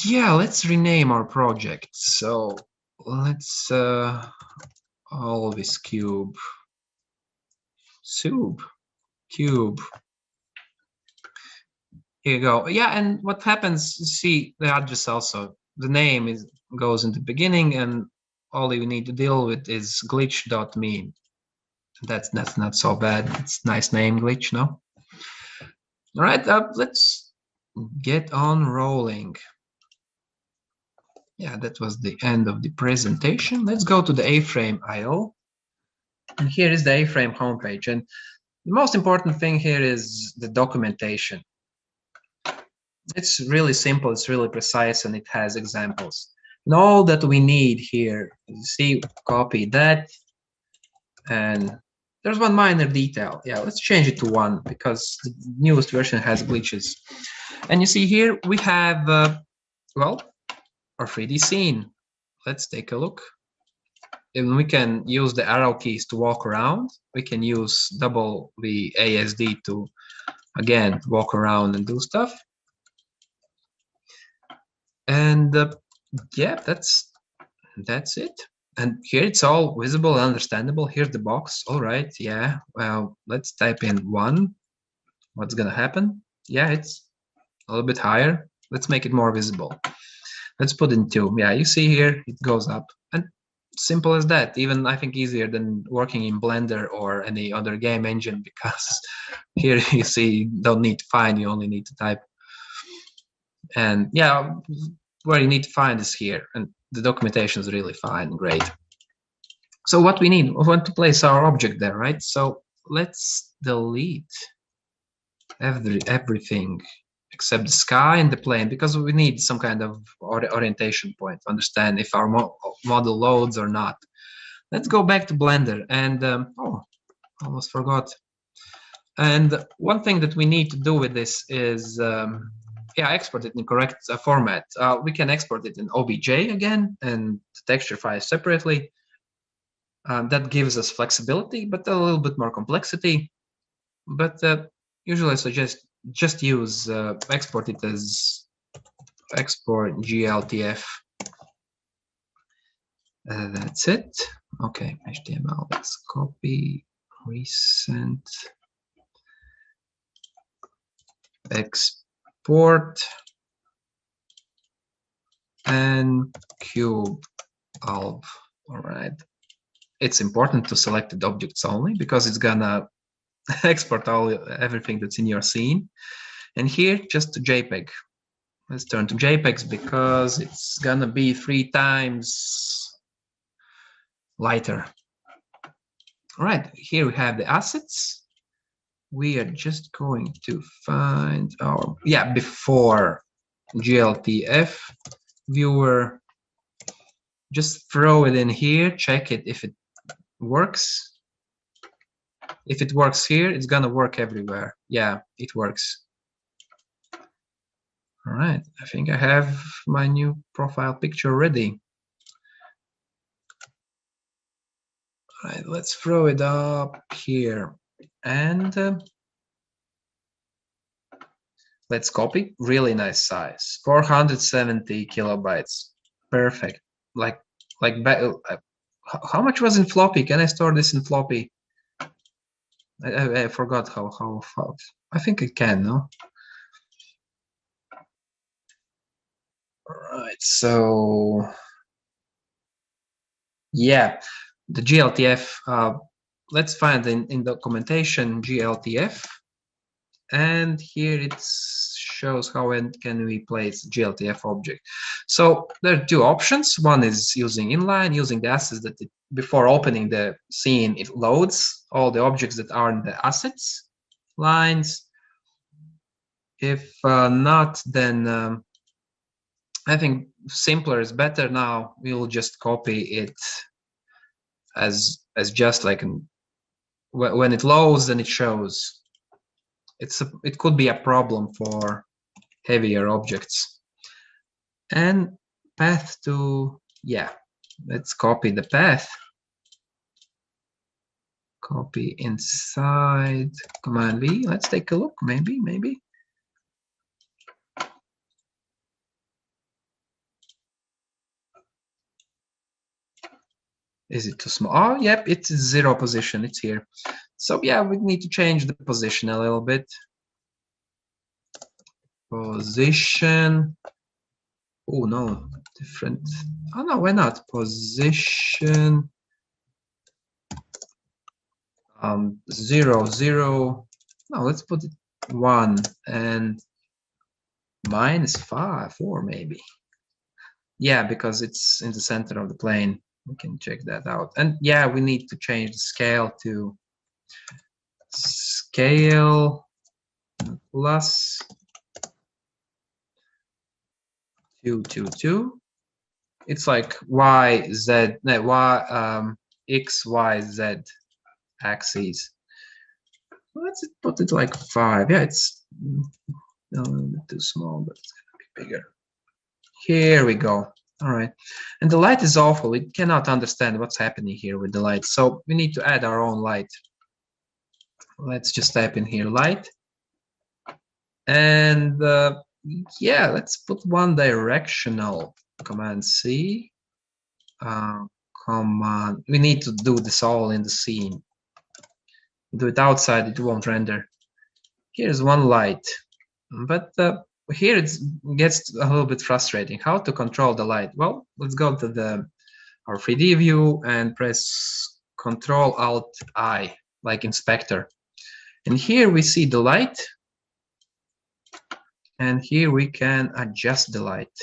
Yeah, let's rename our project. So let's Alvis cube. Here you go. Yeah, and what happens, see the address also, the name goes in the beginning, and all you need to deal with is glitch.me. That's not so bad. It's nice name, glitch, no? All right, let's get on rolling. Yeah, that was the end of the presentation. Let's go to the A-frame IO. And here is the A-frame homepage. And the most important thing here is the documentation. It's really simple, it's really precise, and it has examples. And all that we need here, you see, copy that. And there's one minor detail. Yeah, let's change it to 1 because the newest version has glitches. And you see here we have, well, our 3D scene. Let's take a look. And we can use the arrow keys to walk around. We can use double the ASD to, again, walk around and do stuff. And yeah, that's it. And here it's all visible and understandable. Here's the box. All right, yeah. Well, let's type in 1. What's gonna happen? Yeah, it's a little bit higher. Let's make it more visible. Let's put in 2. Yeah, you see here it goes up, and simple as that. Even I think easier than working in Blender or any other game engine, because here you see you don't need to find, you only need to type. And yeah, where you need to find is here, and the documentation is really fine, great. So what we need, we want to place our object there, right? So let's delete everything except the sky and the plane, because we need some kind of orientation point to understand if our model loads or not. Let's go back to Blender, and oh, almost forgot. And one thing that we need to do with this is yeah, export it in correct format. We can export it in OBJ again and the texture file separately. That gives us flexibility, but a little bit more complexity. But usually I suggest just use export it as export GLTF. That's it. Okay, HTML. Let's copy, resend, export. port and cube alv. All right. It's important to select the objects only because it's gonna export everything that's in your scene. And here, just to JPEG. Let's turn to JPEGs because it's gonna be 3 times lighter. All right, here we have the assets. We are just going to find our, before GLTF viewer. Just throw it in here, check it if it works. If it works here, it's gonna work everywhere. Yeah, it works. All right, I think I have my new profile picture ready. All right, let's throw it up here and let's copy. Really nice size, 470 kilobytes. Perfect. Like how much was in floppy? Can I store this in floppy? I forgot how. I think I can, no? All right, so yeah, the GLTF, let's find in documentation GLTF, and here it shows how can we place GLTF object. So there are 2 options. One is using inline, using the assets that before opening the scene, it loads all the objects that are in the assets lines. If not, then I think simpler is better now. We'll just copy it as just like when it loads, then it shows. It could be a problem for heavier objects. And path to, let's copy the path. Copy inside Command V. Let's take a look. Maybe. Is it too small? Oh, yep, it's 0 position. It's here. So yeah, we need to change the position a little bit. Position. Oh no, different. Oh no, why not? Position 0, 0. No, let's put it 1 and -5, 4 maybe. Yeah, because it's in the center of the plane. We can check that out. And yeah, we need to change the scale to scale plus 222. It's like X, Y, Z axes. Let's put it like 5. Yeah, it's a little bit too small, but it's gonna be bigger. Here we go. All right. And the light is awful. It cannot understand what's happening here with the light. So we need to add our own light. Let's just type in here light. And yeah, let's put one directional. Command C. Command. We need to do this all in the scene. Do it outside, it won't render. Here's one light. But here it gets a little bit frustrating. How to control the light? Well, let's go to our 3D view and press Ctrl-Alt-I, like inspector. And here we see the light. And here we can adjust the light.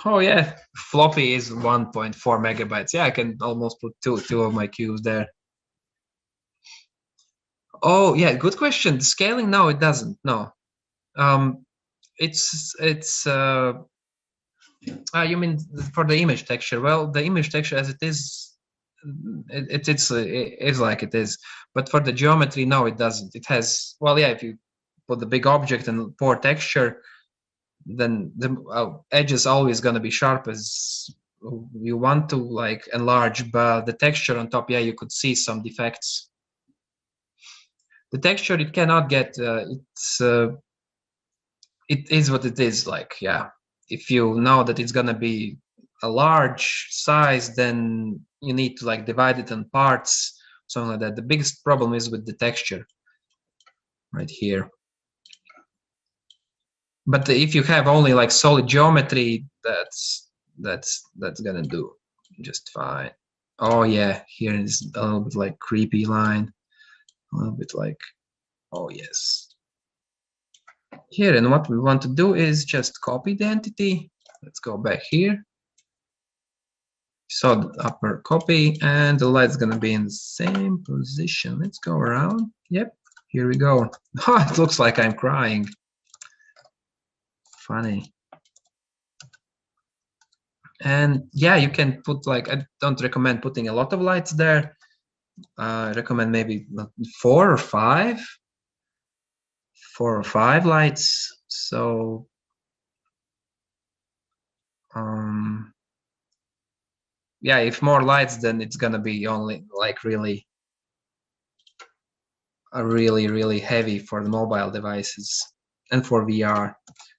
Oh yeah, floppy is 1.4 megabytes. Yeah, I can almost put two of my cubes there. Oh yeah, good question. The scaling, no, it doesn't. No, it's you mean for the image texture? Well, the image texture as it is, it's like it is. But for the geometry, no, it doesn't. It has, well, yeah, if you put the big object and pour texture, then the edge is always going to be sharp as you want to like enlarge, but the texture on top, yeah, you could see some defects. The texture, it cannot get, it is what it is, like, yeah. If you know that it's going to be a large size, then you need to like divide it in parts, something like that. The biggest problem is with the texture. right here. But if you have only like solid geometry, that's gonna do just fine. Oh yeah, here is a little bit like creepy line, a little bit like, oh yes. Here, and what we want to do is just copy the entity. Let's go back here. So the upper copy, and the light's gonna be in the same position. Let's go around. Yep, here we go. Oh, it looks like I'm crying. Funny. And yeah, you can put like, I don't recommend putting a lot of lights there. I recommend maybe 4 or 5 lights. So yeah, if more lights, then it's gonna be only like really heavy for the mobile devices and for VR.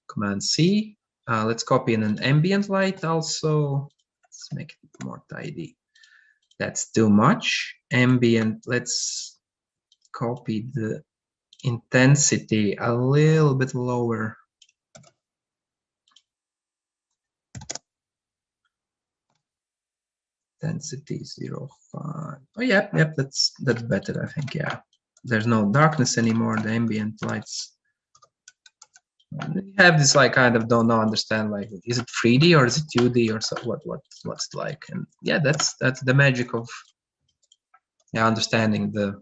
Command C. Let's copy in an ambient light also. Let's make it more tidy. That's too much. Ambient, let's copy the intensity a little bit lower. Intensity 0.5. Oh yeah, yep, that's better, I think. Yeah, there's no darkness anymore. The ambient lights. You have this like kind of don't know understand like is it 3D or is it 2D or so, what's it like, and yeah, that's the magic of understanding the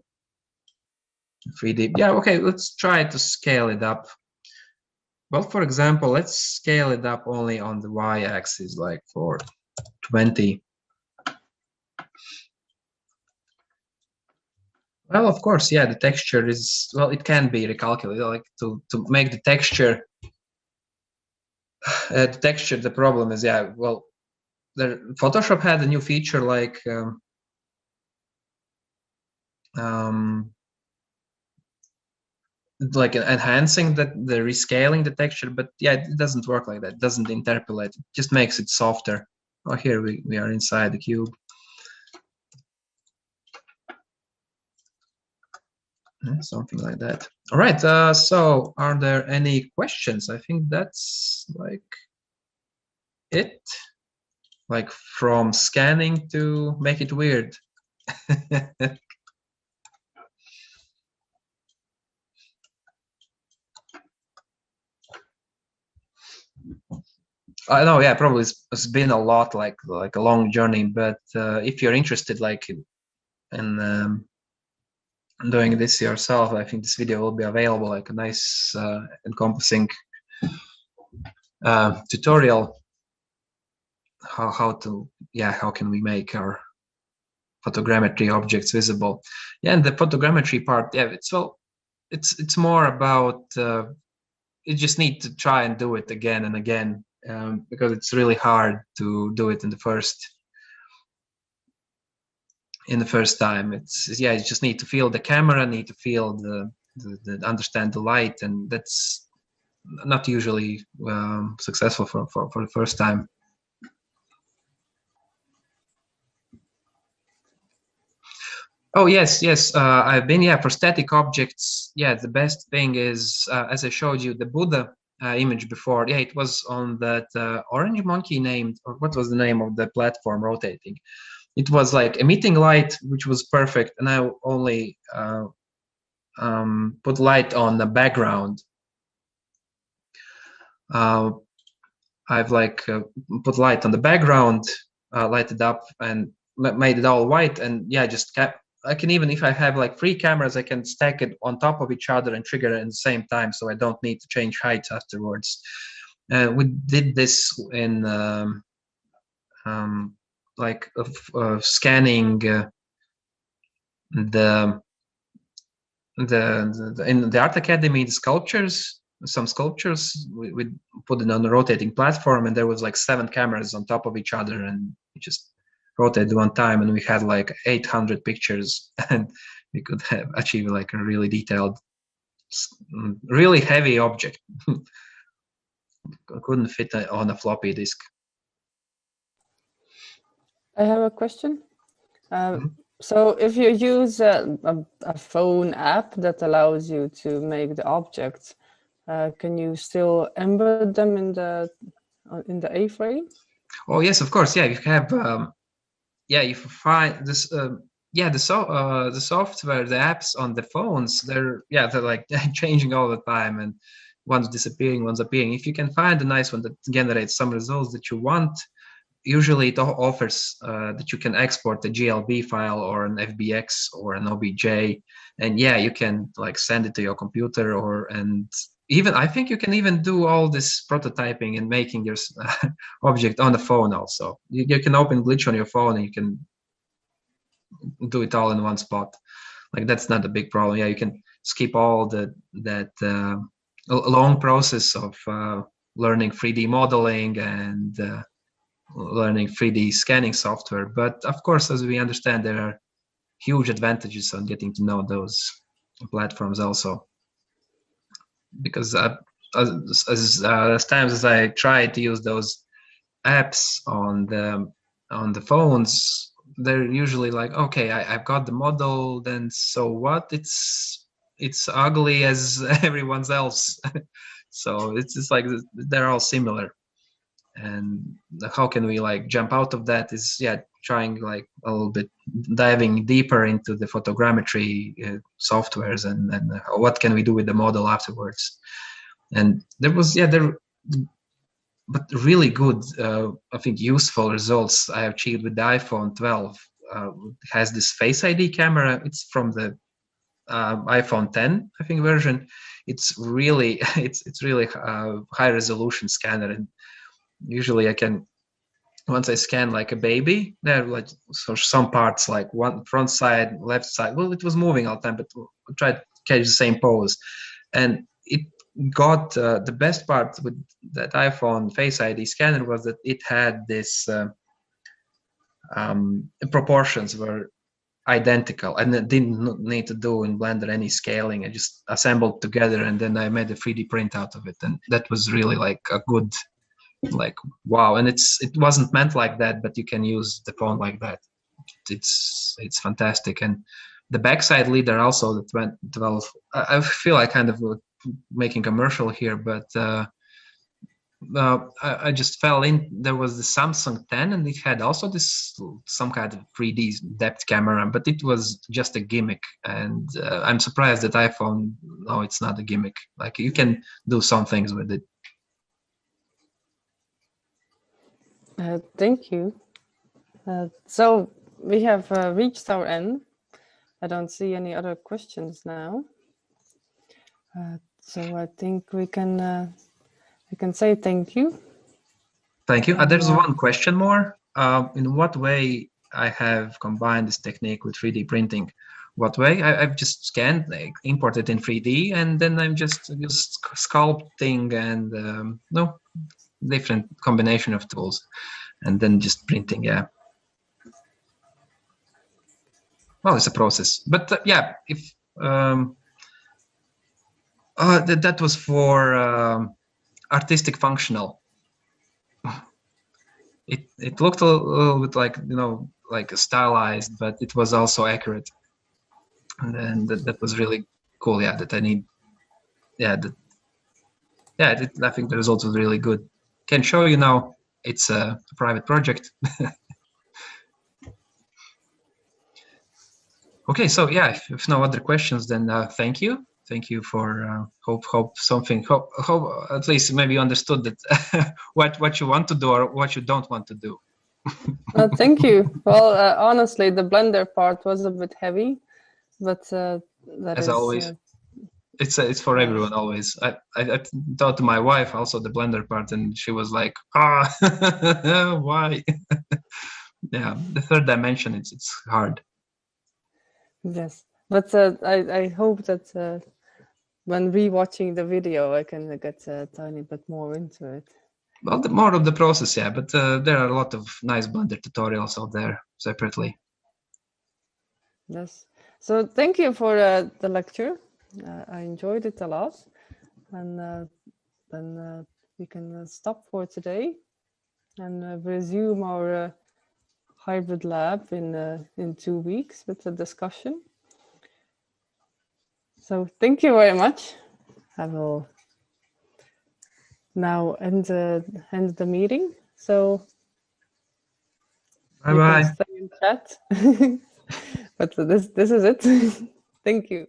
3D. Yeah, okay, let's try to scale it up. Well, for example, let's scale it up only on the y-axis, like for 20. Well, of course, yeah, the texture is, well, it can be recalculated, like to make the texture. The problem is, yeah, well, Photoshop had a new feature like enhancing the rescaling the texture, but yeah, it doesn't work like that. It doesn't interpolate. It just makes it softer. Oh, here we are inside the cube. Something like that. All right. So, are there any questions? I think that's like it. Like from scanning to make it weird. I know, yeah, probably it's been a lot, like a long journey. But if you're interested, like in doing this yourself, I think this video will be available, like a nice encompassing tutorial. How can we make our photogrammetry objects visible? Yeah, and the photogrammetry part, yeah, it's more about you just need to try and do it again and again. Because it's really hard to do it in the first time. You just need to feel the camera, need to feel the understand the light, and that's not usually successful for the first time. Oh yes, I've been for static objects. Yeah, the best thing is as I showed you the Buddha image before. Yeah, it was on that orange monkey named, or what was the name of the platform rotating? It was like emitting light, which was perfect, and I only put light on the background. I've put light on the background, lighted up, and made it all white, and yeah, just kept. I can even, if I have like 3 cameras, I can stack it on top of each other and trigger it at the same time, so I don't need to change height afterwards. We did this in scanning in the Art Academy, the sculptures. Some sculptures we put it on a rotating platform, and there was like 7 cameras on top of each other, and we just rotated one time, and we had like 800 pictures, and we could achieve like a really detailed, really heavy object. Couldn't fit on a floppy disk. I have a question. So if you use a phone app that allows you to make the objects, can you still embed them in the A-frame? Oh yes, of course. Yeah, you have yeah, if you find this yeah, the software, the apps on the phones, they're like changing all the time, and one's disappearing, one's appearing. If you can find a nice one that generates some results that you want, usually it offers that you can export a GLB file or an FBX or an OBJ, and yeah, you can like send it to your computer, or and even I think you can even do all this prototyping and making your object on the phone also. You can open Glitch on your phone and you can do it all in one spot. Like that's not a big problem. Yeah, you can skip all that long process of learning 3D modeling and learning 3D scanning software. But of course, as we understand, there are huge advantages on getting to know those platforms also. Because as times as I try to use those apps on the phones, they're usually like, okay, I've got the model, then so what? It's ugly as everyone's else. So it's just like they're all similar. And how can we like jump out of that is trying like a little bit diving deeper into the photogrammetry softwares and what can we do with the model afterwards. And there was but really good I think useful results I achieved with the iPhone 12. It has this Face ID camera. It's from the iPhone 10 I think version. It's really it's really high resolution scanner, and usually I can, once I scan like a baby, there like so some parts like one front side, left side. Well, it was moving all the time, but I tried to catch the same pose, and it got the best part with that iPhone Face ID scanner was that it had this proportions were identical, and I didn't need to do in Blender any scaling. I just assembled together, and then I made a 3D print out of it, and that was really like a good. Like wow, and it wasn't meant like that, but you can use the phone like that. It's fantastic. And the backside leader also that went 12. I feel I kind of making commercial here, but I just fell in. There was the Samsung 10, and it had also this some kind of 3D depth camera, but it was just a gimmick. And I'm surprised that iPhone, no, it's not a gimmick. Like you can do some things with it. Thank you. So we have reached our end. I don't see any other questions now. So I think we can say thank you. Thank you. There's one question more. In what way I have combined this technique with 3D printing? What way? I've just scanned, like, imported in 3D, and then I'm just sculpting and no, different combination of tools, and then just printing. Yeah. Well, it's a process, but yeah, if that was for artistic functional. It looked a little bit like, you know, like stylized, but it was also accurate, and that was really cool. Yeah, that I need. Yeah, I think the results was really good. Can show you now. It's a private project. Okay, so yeah, if no other questions, then thank you. Thank you for hope at least maybe you understood that what you want to do or what you don't want to do. Thank you. Well, honestly, the Blender part was a bit heavy, but as always, it's for everyone always. I taught to my wife also the Blender part, and she was like, why? Yeah, the third dimension, it's hard. Yes, but I hope that when rewatching the video, I can get a tiny bit more into it. Well, more of the process, yeah, but there are a lot of nice Blender tutorials out there separately. Yes. So thank you for the lecture. I enjoyed it a lot, and then we can stop for today and resume our hybrid lab in 2 weeks with a discussion. So thank you very much. I will now end the meeting. So Bye you bye. can stay in chat. But this is it. Thank you.